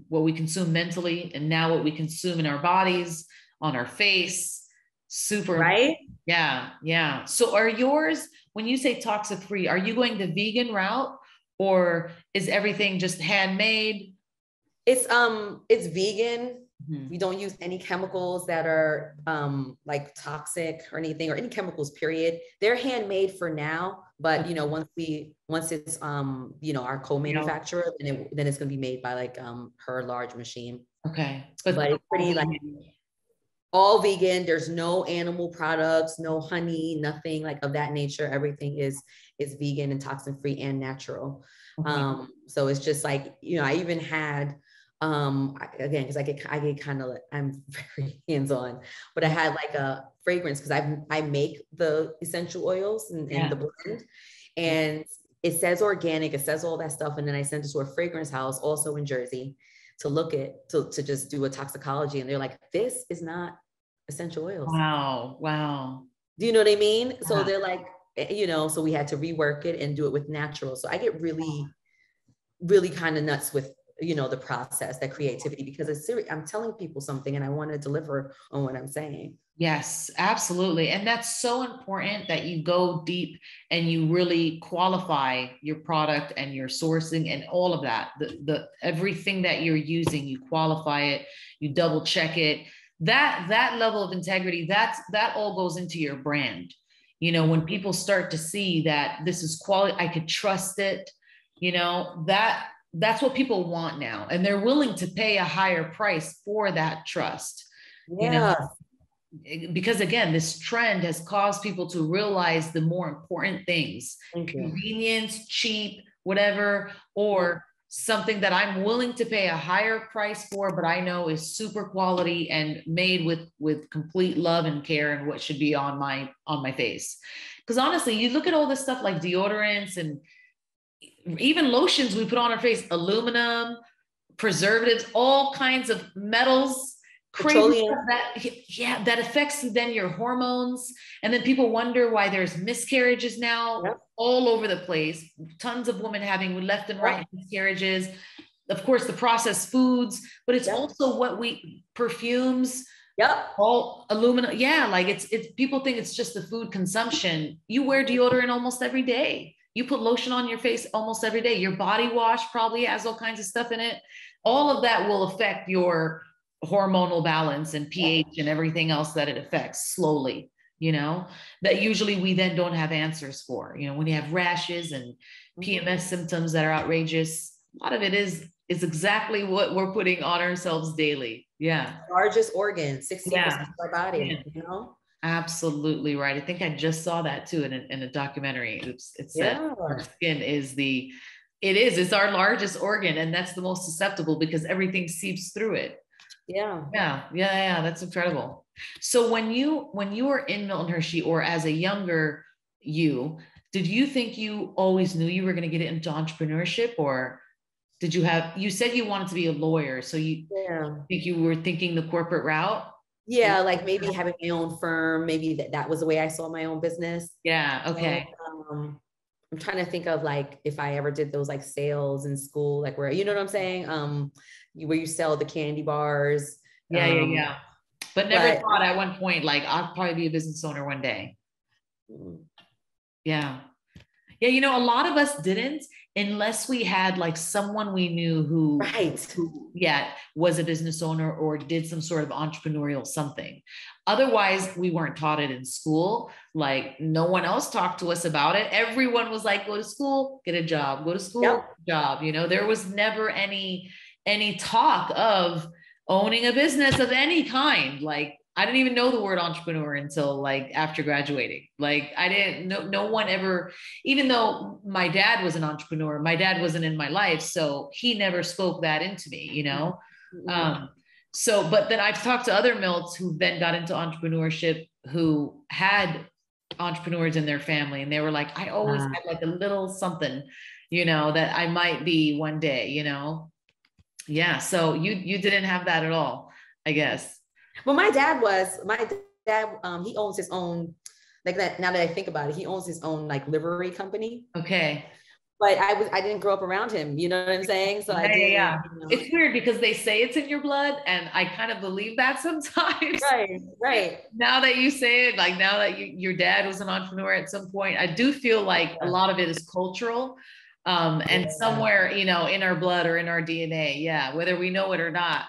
What we consume mentally, and now what we consume in our bodies, on our face, super
right.
Yeah. So are yours, when you say toxic free, are you going the vegan route, or is everything just handmade?
It's vegan. We don't use any chemicals that are like toxic or anything, or any chemicals, period. They're handmade for now, but you know, once it's you know, our co-manufacturer, then it's gonna be made by like her large machine.
Okay.
But it's pretty like all vegan. There's no animal products, no honey, nothing like of that nature. Everything is vegan and toxin free and natural. So it's just like, you know, I even had again, because I get kind of like, I'm very hands-on, but I had like a fragrance, because I make the essential oils and the blend, and it says organic, it says all that stuff, and then I sent it to a fragrance house also in Jersey to look at to just do a toxicology, and they're like, this is not essential oils.
Wow.
Do you know what I mean? So they're like, you know, so we had to rework it and do it with natural. So I get really kind of nuts with, you know, the process, that creativity, because it's serious. I'm telling people something and I want to deliver on what I'm saying.
Yes, absolutely. And that's so important that you go deep and you really qualify your product and your sourcing and all of that. The everything that you're using, you qualify it, you double check it. That level of integrity, that all goes into your brand. You know, when people start to see that this is quality, I could trust it, you know, that's what people want now. And they're willing to pay a higher price for that trust, you know, because again, this trend has caused people to realize the more important things, convenience, cheap, whatever, or something that I'm willing to pay a higher price for, but I know is super quality and made with complete love and care and what should be on my face. Because honestly, you look at all this stuff like deodorants and even lotions we put on our face, aluminum, preservatives, all kinds of metals, crazy stuff that affects then your hormones. And then people wonder why there's miscarriages now all over the place. Tons of women having left and right miscarriages. Of course, the processed foods, but it's also what we perfumes. All aluminum. Like it's people think it's just the food consumption. You wear deodorant almost every day. You put lotion on your face almost every day. Your body wash probably has all kinds of stuff in it. All of that will affect your hormonal balance and pH and everything else that it affects slowly, you know, that usually we then don't have answers for. You know, when you have rashes and PMS symptoms that are outrageous, a lot of it is exactly what we're putting on ourselves daily.
Largest organ, 60% of our body, you know?
Absolutely right. I think I just saw that too in a documentary. It said our skin it's our largest organ, and that's the most susceptible because everything seeps through it. That's incredible. So when you were in Milton Hershey, or as a younger did you think you always knew you were going to get into entrepreneurship, or did you said you wanted to be a lawyer, so you think you were thinking the corporate route?
Like maybe having my own firm, maybe that was the way I saw my own business.
Okay.
So, I'm trying to think of like if I ever did those like sales in school, like where, you know what I'm saying? Where you sell the candy bars.
But never thought at one point, like I'll probably be a business owner one day. You know, a lot of us didn't, unless we had like someone we knew who was a business owner or did some sort of entrepreneurial something. Otherwise, we weren't taught it in school. Like no one else talked to us about it. Everyone was like, go to school, get a job, go to school, job. You know, there was never any talk of owning a business of any kind. Like I didn't even know the word entrepreneur until like after graduating. Like I didn't know, no one ever, even though my dad was an entrepreneur, my dad wasn't in my life. So he never spoke that into me, you know? But then I've talked to other Milts who then got into entrepreneurship, who had entrepreneurs in their family. And they were like, I always had like a little something, you know, that I might be one day, you know? Yeah. So you didn't have that at all, I guess.
Well, my dad, he owns his own, like that. Now that I think about it, he owns his own like livery company.
Okay.
But I didn't grow up around him. You know what I'm saying? So I didn't.
Yeah.
You know.
It's weird because they say it's in your blood, and I kind of believe that sometimes.
Right. Right.
Now that you say it, like now that your dad was an entrepreneur at some point, I do feel like a lot of it is cultural, and somewhere, you know, in our blood or in our DNA. Yeah, whether we know it or not.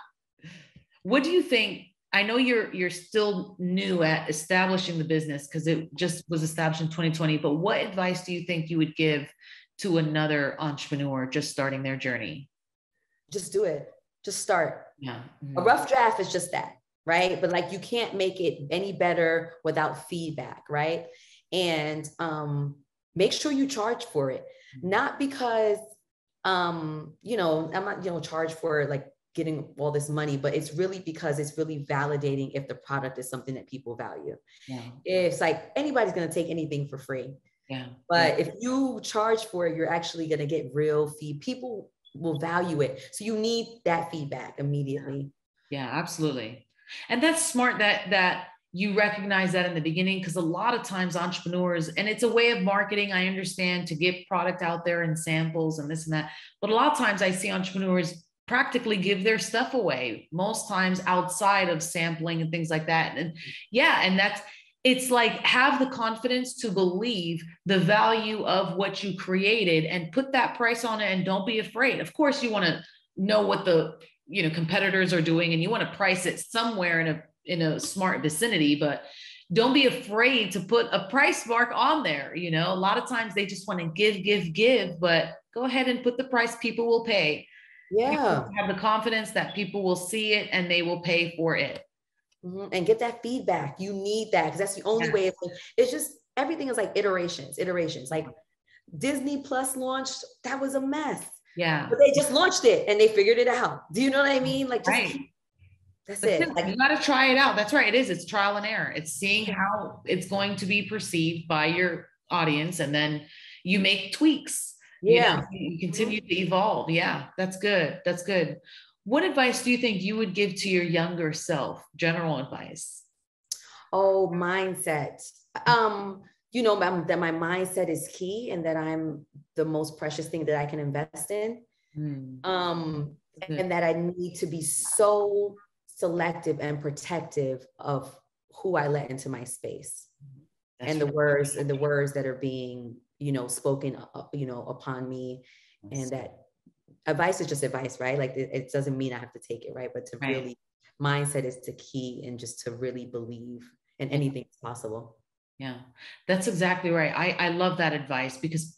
What do you think? I know you're still new at establishing the business because it just was established in 2020, but what advice do you think you would give to another entrepreneur just starting their journey?
Just do it. Just start.
Yeah.
A rough draft is just that, right? But like you can't make it any better without feedback, right? And make sure you charge for it. Not because you know, I'm not, you know, charged for like getting all this money, but it's really because it's really validating if the product is something that people value.
Yeah.
It's like anybody's going to take anything for free.
Yeah.
But if you charge for it, you're actually going to get real feed. People will value it. So you need that feedback immediately.
Yeah, absolutely. And that's smart that you recognize that in the beginning, because a lot of times entrepreneurs, and it's a way of marketing, I understand, to get product out there and samples and this and that. But a lot of times I see entrepreneurs practically give their stuff away, most times outside of sampling and things like that. And yeah, and it's like, have the confidence to believe the value of what you created and put that price on it, and don't be afraid. Of course, you want to know what the, you know, competitors are doing, and you want to price it somewhere in a smart vicinity, but don't be afraid to put a price mark on there. You know, a lot of times they just want to give, but go ahead and put the price people will pay.
Yeah.
Have the confidence that people will see it and they will pay for it.
Mm-hmm. And get that feedback. You need that, because that's the only way. It's just, everything is like iterations. Like Disney Plus launched, that was a mess.
Yeah.
But they just launched it and they figured it out. Do you know what I mean? Like, just that's it. Like,
you got to try it out. That's right. It is. It's trial and error. It's seeing how it's going to be perceived by your audience, and then you make tweaks.
Yeah.
You continue to evolve. Yeah, that's good. That's good. What advice do you think you would give to your younger self? General advice.
Oh, mindset. You know, that my mindset is key, and that I'm the most precious thing that I can invest in. And that I need to be so selective and protective of who I let into my space. And the words that are being, you know, spoken, you know, upon me. And that advice is just advice, right? Like it doesn't mean I have to take it, right? But to really, mindset is the key, and just to really believe in anything is possible.
Yeah, that's exactly right. I love that advice, because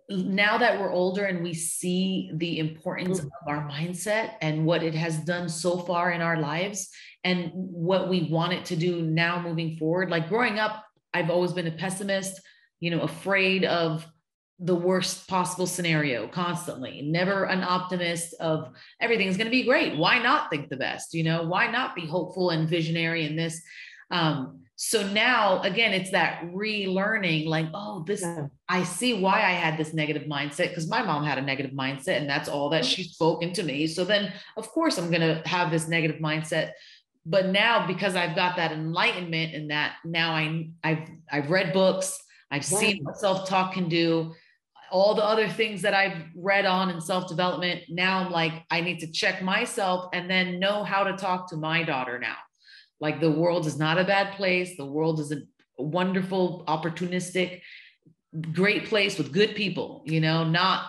now that we're older and we see the importance of our mindset and what it has done so far in our lives and what we want it to do now moving forward. Like growing up, I've always been a pessimist, you know, afraid of the worst possible scenario constantly, never an optimist of everything's going to be great. Why not think the best? You know, why not be hopeful and visionary in this? So now again, it's that relearning, like, oh, this, I see why I had this negative mindset, because my mom had a negative mindset and that's all that she's spoken to me. So then of course I'm going to have this negative mindset. But now, because I've got that enlightenment, and that now I've read books, I've seen what self-talk can do, all the other things that I've read on in self-development. Now I'm like, I need to check myself and then know how to talk to my daughter now. Like, the world is not a bad place. The world is a wonderful, opportunistic, great place with good people, you know, not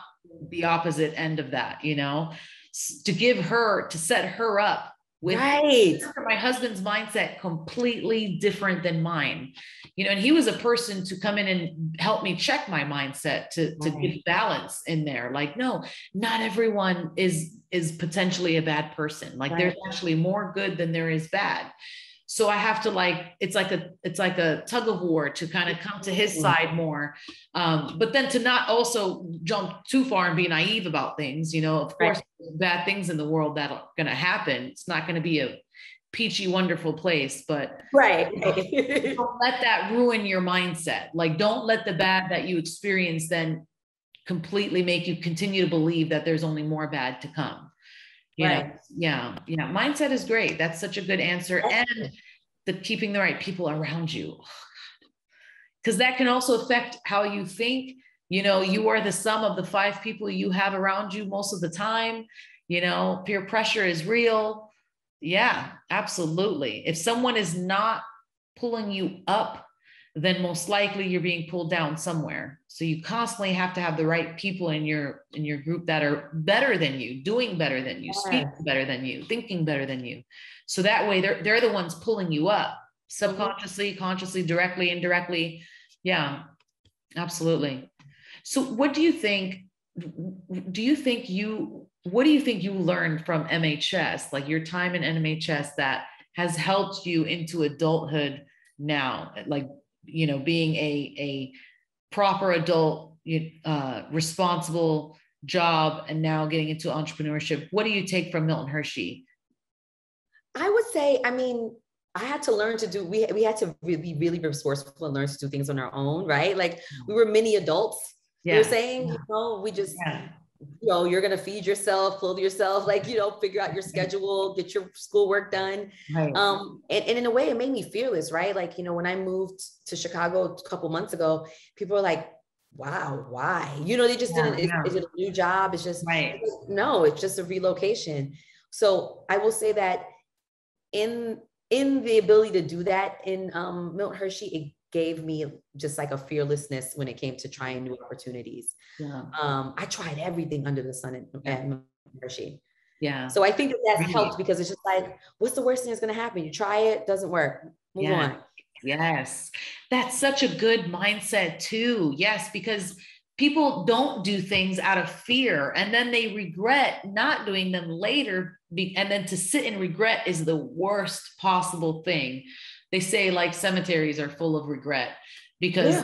the opposite end of that, you know, to set her up with my husband's mindset completely different than mine, you know, and he was a person to come in and help me check my mindset to give balance in there. Like, no, not everyone is potentially a bad person. Like there's actually more good than there is bad. So I have to, like, it's like a tug of war to kind of come to his side more. But then to not also jump too far and be naive about things, you know, of course, bad things in the world that are going to happen. It's not going to be a peachy, wonderful place, but don't let that ruin your mindset. Like, don't let the bad that you experience then completely make you continue to believe that there's only more bad to come. You know, yeah. Mindset is great. That's such a good answer. And the keeping the right people around you, because that can also affect how you think. You know, you are the sum of the 5 people you have around you most of the time. You know, peer pressure is real. Yeah, absolutely. If someone is not pulling you up, then most likely you're being pulled down somewhere. So you constantly have to have the right people in your group that are better than you, doing better than you, speaking better than you, thinking better than you. So that way they're the ones pulling you up subconsciously, consciously, directly, indirectly. Yeah, absolutely. So what do you think you learned from MHS, like your time in MHS, that has helped you into adulthood now, like, you know, being a proper adult, responsible job, and now getting into entrepreneurship? What do you take from Milton Hershey?
I would say, I mean, I had to learn to do, we had to really, really be resourceful and learn to do things on our own, right? Like we were mini adults. We were saying, you know, we just, you know, you're going to feed yourself, clothe yourself, like, you know, figure out your schedule, get your schoolwork done. Right. And in a way, it made me fearless, right? Like, you know, when I moved to Chicago a couple months ago, people were like, wow, why? You know, they just didn't, is it a new job? It's just, no, it's just a relocation. So I will say that in the ability to do that in Milt Hershey, it gave me just like a fearlessness when it came to trying new opportunities. I tried everything under the sun at Milt Hershey. So I think that's helped, because it's just like, what's the worst thing that's going to happen? You try it, doesn't work, move on.
Yes, that's such a good mindset too. Yes, because people don't do things out of fear, and then they regret not doing them later. And then to sit in regret is the worst possible thing. They say like cemeteries are full of regret, because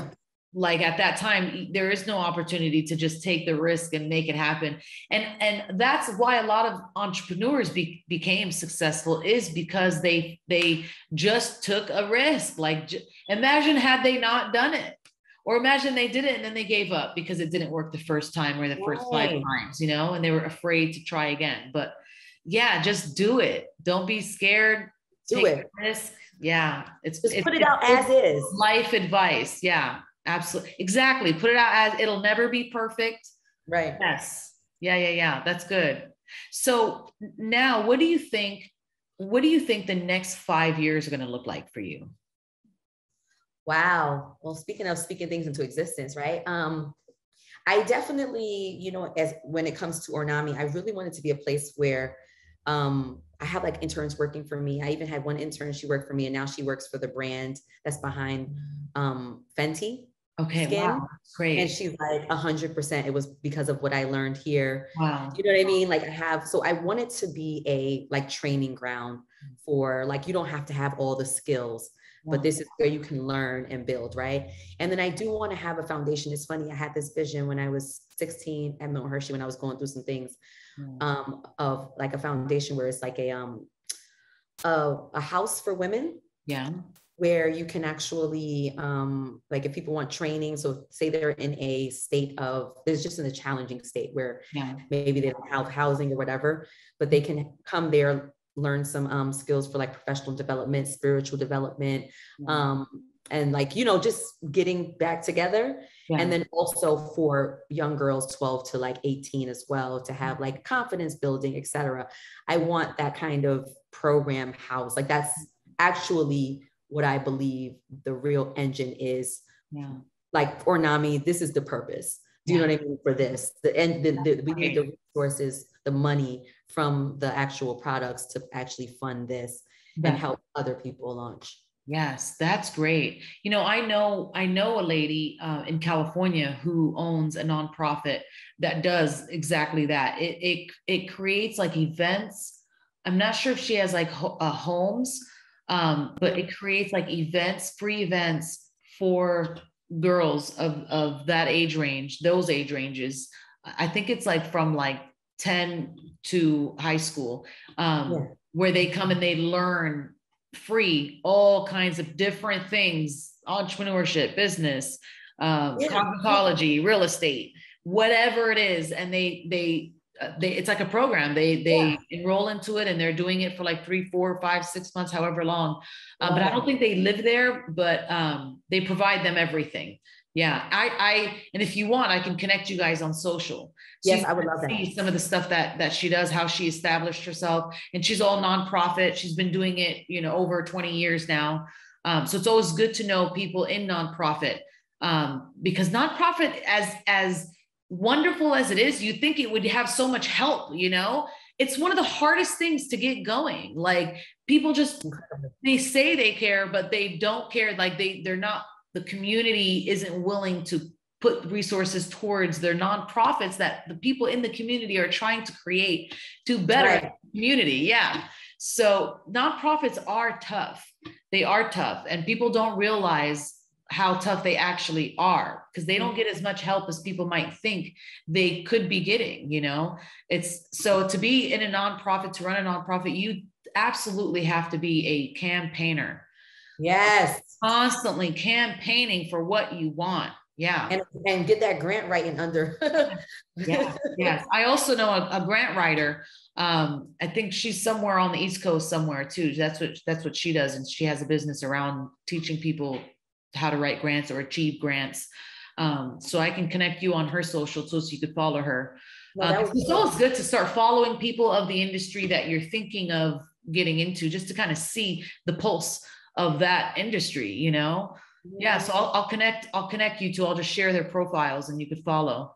like at that time, there is no opportunity to just take the risk and make it happen. And that's why a lot of entrepreneurs became successful, is because they just took a risk. Like imagine had they not done it. Or imagine they did it and then they gave up because it didn't work the first time or the first 5 times, you know, and they were afraid to try again. But yeah, just do it. Don't be scared.
Do it.
Risk. Yeah.
Just put it out as is.
Life advice. Yeah, absolutely. Exactly. Put it out as, it'll never be perfect.
Right.
Yes. Yeah. That's good. So now what do you think the next 5 years are going to look like for you?
Wow. Well, speaking of speaking things into existence, right? I definitely, you know, as when it comes to Ornami, I really wanted to be a place where I have like interns working for me. I even had one intern, she worked for me, and now she works for the brand that's behind Fenty.
Okay,
skin.
wow, great.
And she's like 100%. It was because of what I learned here.
Wow.
You know what I mean? Like so I want it to be a like training ground for like, you don't have to have all the skills, but this is where you can learn and build, right? And then I do want to have a foundation. It's funny, I had this vision when I was 16 at Milt Hershey, when I was going through some things, of like a foundation where it's like a house for women.
Yeah.
Where you can actually, like if people want training, so say they're in a state of, there's just in a challenging state where maybe they don't have housing or whatever, but they can come there, learn some skills for like professional development, spiritual development, and like, you know, just getting back together. And then also for young girls, 12 to like 18 as well, to have like confidence building, et cetera. I want that kind of program house. Like that's actually what I believe the real engine is. Like Ornami, this is the purpose. Do you know what I mean? For this, we need the resources, the money from the actual products to actually fund this and help other people launch.
Yes, that's great. You know, I know a lady in California who owns a nonprofit that does exactly that. It creates like events. I'm not sure if she has like homes, but it creates like events, free events for girls of that age range, those age ranges. I think it's like from like 10 to high school, where they come and they learn free all kinds of different things: entrepreneurship, business, cosmetology, real estate, whatever it is. And they it's like a program. They enroll into it, and they're doing it for like 3, 4, 5, 6 months, however long. But I don't think they live there, but they provide them everything. Yeah. And if you want, I can connect you guys on social. So
yes, I would love that.
See some of the stuff that she does, how she established herself, and she's all nonprofit. She's been doing it, over 20 years now. So it's always good to know people in nonprofit, because nonprofit, as wonderful as it is, you think it would have so much help, it's one of the hardest things to get going. Like, people just, they say they care, but they don't care. Like, they're not, the community isn't willing to put resources towards their nonprofits that the people in the community are trying to create to better the community. Yeah. So nonprofits are tough. They are tough, and people don't realize how tough they actually are, because they don't get as much help as people might think they could be getting. It's so, to be in a nonprofit, to run a nonprofit, you absolutely have to be a campaigner.
Yes.
Constantly campaigning for what you want. Yeah.
And get that grant writing under.
Yeah. Yes. I also know a grant writer. I think she's somewhere on the East Coast somewhere too. That's what she does. And she has a business around teaching people how to write grants or achieve grants. So I can connect you on her social so you could follow her. It's always good to start following people of the industry that you're thinking of getting into, just to kind of see the pulse of that industry, Yeah. So I'll connect you two. I'll just share their profiles and you could follow.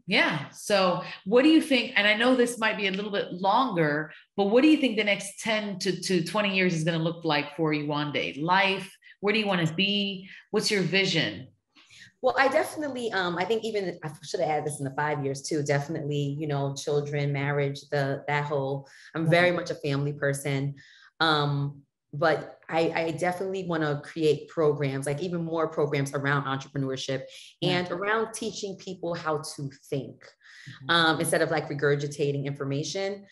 Yeah. So what do you think? And I know this might be a little bit longer, but what do you think the next 10 to 20 years is going to look like for Yewande? Life? Where do you want to be? What's your vision?
Well, I definitely, I think even, I should have added this in the 5 years too, definitely, children, marriage, that whole, I'm very much a family person. But I definitely want to create programs, like even more programs around entrepreneurship and around teaching people how to think, instead of like regurgitating information.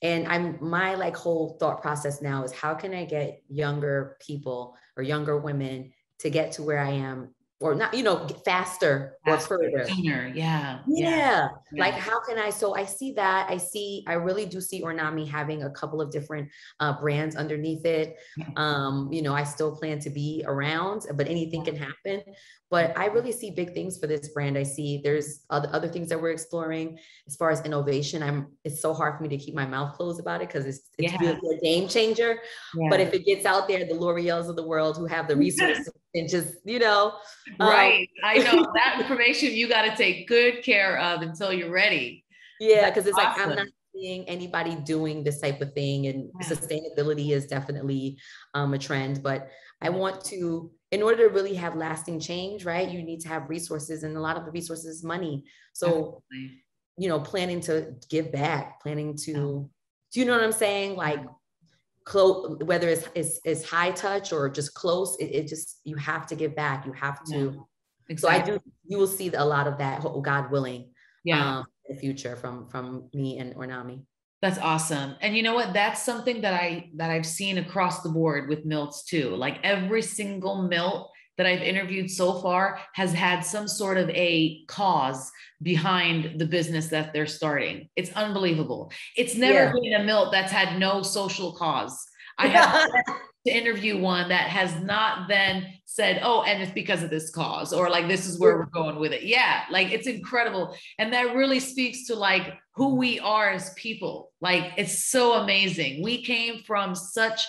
And my like whole thought process now is, how can I get younger people or younger women to get to where I am, or not, get faster or further.
Sooner. Yeah.
Like, how can so I see that, I really do see Ornami having a couple of different brands underneath it. I still plan to be around, but anything can happen. But I really see big things for this brand. I see there's other things that we're exploring as far as innovation. It's so hard for me to keep my mouth closed about it, because it's really a game changer. But if it gets out there, the L'Oreals of the world who have the resources and just,
right. I know that information you got to take good care of until you're ready.
Yeah. Cause it's awesome. Like, I'm not seeing anybody doing this type of thing, and sustainability is definitely a trend, but I want to, in order to really have lasting change, right, you need to have resources, and a lot of the resources is money. So, planning to give back, planning to, do you know what I'm saying? Like, whether it's high touch or just close, it just, you have to give back. You have to. Exactly. So you will see a lot of that, God willing, in the future from me and Ornami.
That's awesome. And you know what? That's something that I've seen across the board with Milts too. Like, every single Milt that I've interviewed so far has had some sort of a cause behind the business that they're starting. It's unbelievable. It's never been a Milt that's had no social cause. I have to interview one that has not then said, oh, and it's because of this cause, or like, this is where we're going with it. Yeah. Like, it's incredible. And that really speaks to like who we are as people. Like, it's so amazing. We came from such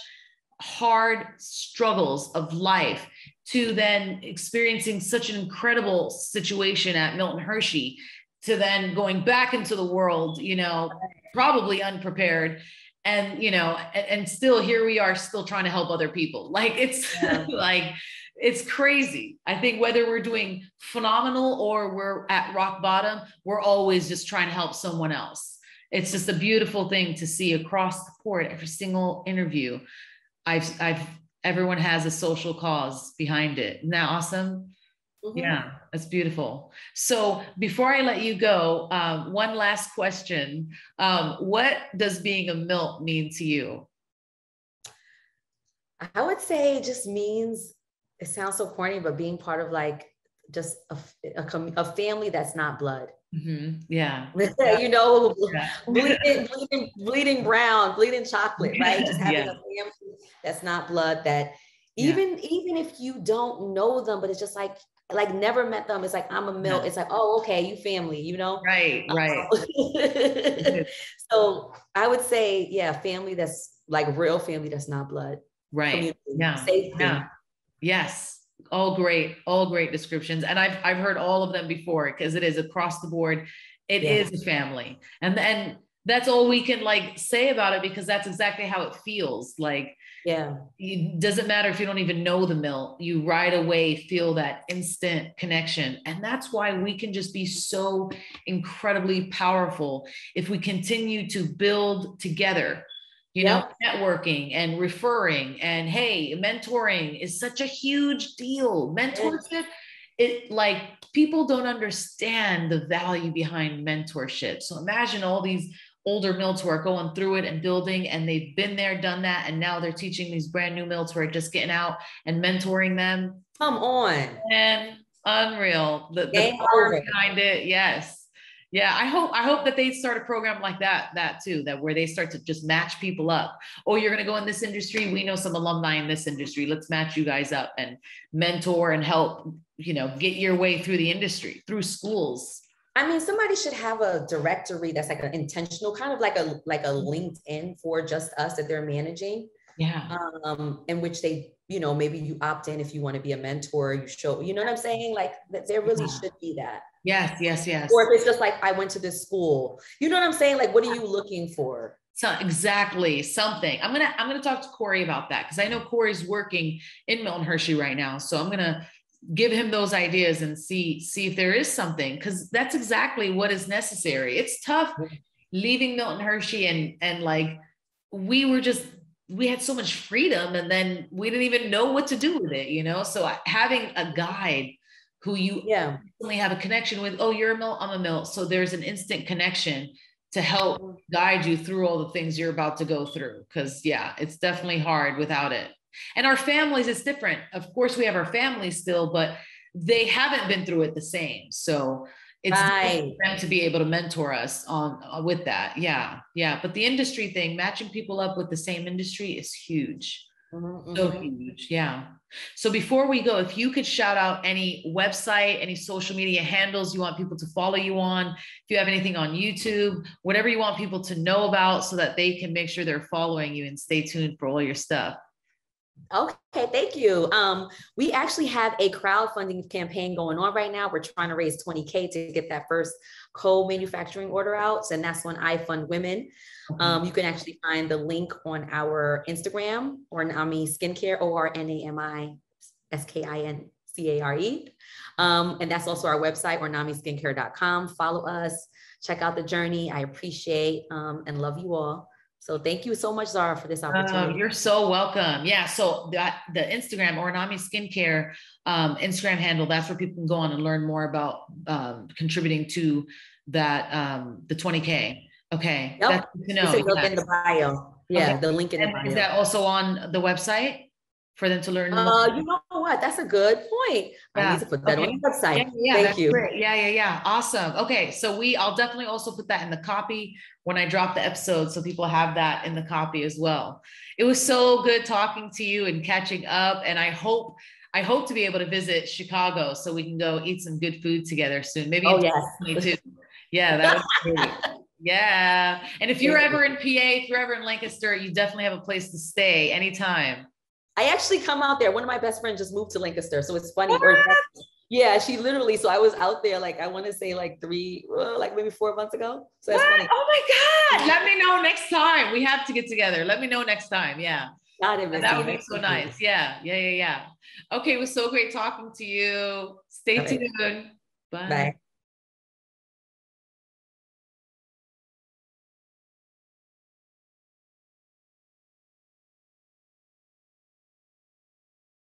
hard struggles of life to then experiencing such an incredible situation at Milton Hershey, to then going back into the world, probably unprepared. And, and still here we are, still trying to help other people. Like, it's like, it's crazy. I think whether we're doing phenomenal or we're at rock bottom, we're always just trying to help someone else. It's just a beautiful thing to see across the board. Every single interview, everyone has a social cause behind it. Isn't that awesome? Mm-hmm. Yeah, that's beautiful. So before I let you go, one last question. What does being a Milt mean to you?
I would say it just means, it sounds so corny, but being part of like just a family that's not blood.
Yeah.
You know,
Yeah.
bleeding brown, bleeding chocolate, right? Just having
Yeah.
a family that's not blood, that
Yeah.
even if you don't know them, but it's just like never met them. It's like, I'm a Milt.
Yeah.
It's like, oh, okay, you family, you know?
Right. Right.
So I would say, yeah, family that's like real family that's not blood.
Right.
Community,
Yeah.
safety.
Yeah. Yes. All great descriptions. And I've heard all of them before, because it is across the board. It is a family. And that's all we can like say about it, because that's exactly how it feels. Like, it doesn't matter if you don't even know the Milt, you right away feel that instant connection. And that's why we can just be so incredibly powerful if we continue to build together. You know, networking and referring, and hey, mentoring is such a huge deal. Mentorship, it like, people don't understand the value behind mentorship. So imagine all these older Milts who are going through it and building, and they've been there, done that, and now they're teaching these brand new Milts who are just getting out and mentoring them.
Come on.
And unreal. The power behind it. Yes. Yeah, I hope that they start a program like that too, that where they start to just match people up. Oh, you're going to go in this industry. We know some alumni in this industry. Let's match you guys up and mentor and help, you know, get your way through the industry, through schools.
I mean, somebody should have a directory that's like an intentional, kind of like a LinkedIn for just us that they're managing.
Yeah.
In which they, you know, maybe you opt in if you want to be a mentor, you show, you know what I'm saying? Like, that there really should be that.
Yes.
Or if it's just like, I went to this school, you know what I'm saying? Like, what are you looking for?
So exactly, something. I'm gonna talk to Corey about that, because I know Corey's working in Milton Hershey right now. So I'm gonna give him those ideas and see if there is something, because that's exactly what is necessary. It's tough leaving Milton Hershey and like, we had so much freedom, and then we didn't even know what to do with it, you know? So having a guide who you instantly have a connection with, oh, you're a Milt, I'm a Milt. So there's an instant connection to help guide you through all the things you're about to go through. Because it's definitely hard without it. And our families, it's different. Of course, we have our families still, but they haven't been through it the same. So it's for them to be able to mentor us on with that. Yeah. But the industry thing, matching people up with the same industry, is huge. So huge. Yeah. So before we go, if you could shout out any website, any social media handles you want people to follow you on, if you have anything on YouTube, whatever you want people to know about, so that they can make sure they're following you and stay tuned for all your stuff.
Okay, thank you. We actually have a crowdfunding campaign going on right now. We're trying to raise $20K to get that first co-manufacturing order out. And that's on I Fund Women. You can actually find the link on our Instagram, Ornami Skincare, ORNAMI SKINCARE. And that's also our website, ornamiskincare.com. Follow us, check out the journey. I appreciate and love you all. So thank you so much, Zahraa, for this opportunity.
You're so welcome. Yeah. So the Instagram, Ornami Skincare Instagram handle, that's where people can go on and learn more about contributing to that, the 20K. Okay.
Yep.
That's good to know.
It's in the bio. Yeah, the link in the bio.
Is that also on the website for them to learn more?
You know what? That's a good point. I need to put that on the website. Thank you.
Great. Yeah. Awesome. Okay. So I'll definitely also put that in the copy when I drop the episode, so people have that in the copy as well. It was so good talking to you and catching up. And I hope to be able to visit Chicago so we can go eat some good food together soon. Maybe in 2022. Yeah, that would be great. Yeah. And if you're ever in PA, if you're ever in Lancaster, you definitely have a place to stay anytime.
I actually come out there. One of my best friends just moved to Lancaster. So it's funny. Yeah, she literally, so I was out there, like, I want to say like maybe 4 months ago. So that's funny.
Oh my God. Let me know next time. We have to get together. Let me know next time. Yeah.
Got it.
That would be so nice. Yeah. Okay. It was so great talking to you. Stay tuned. Bye.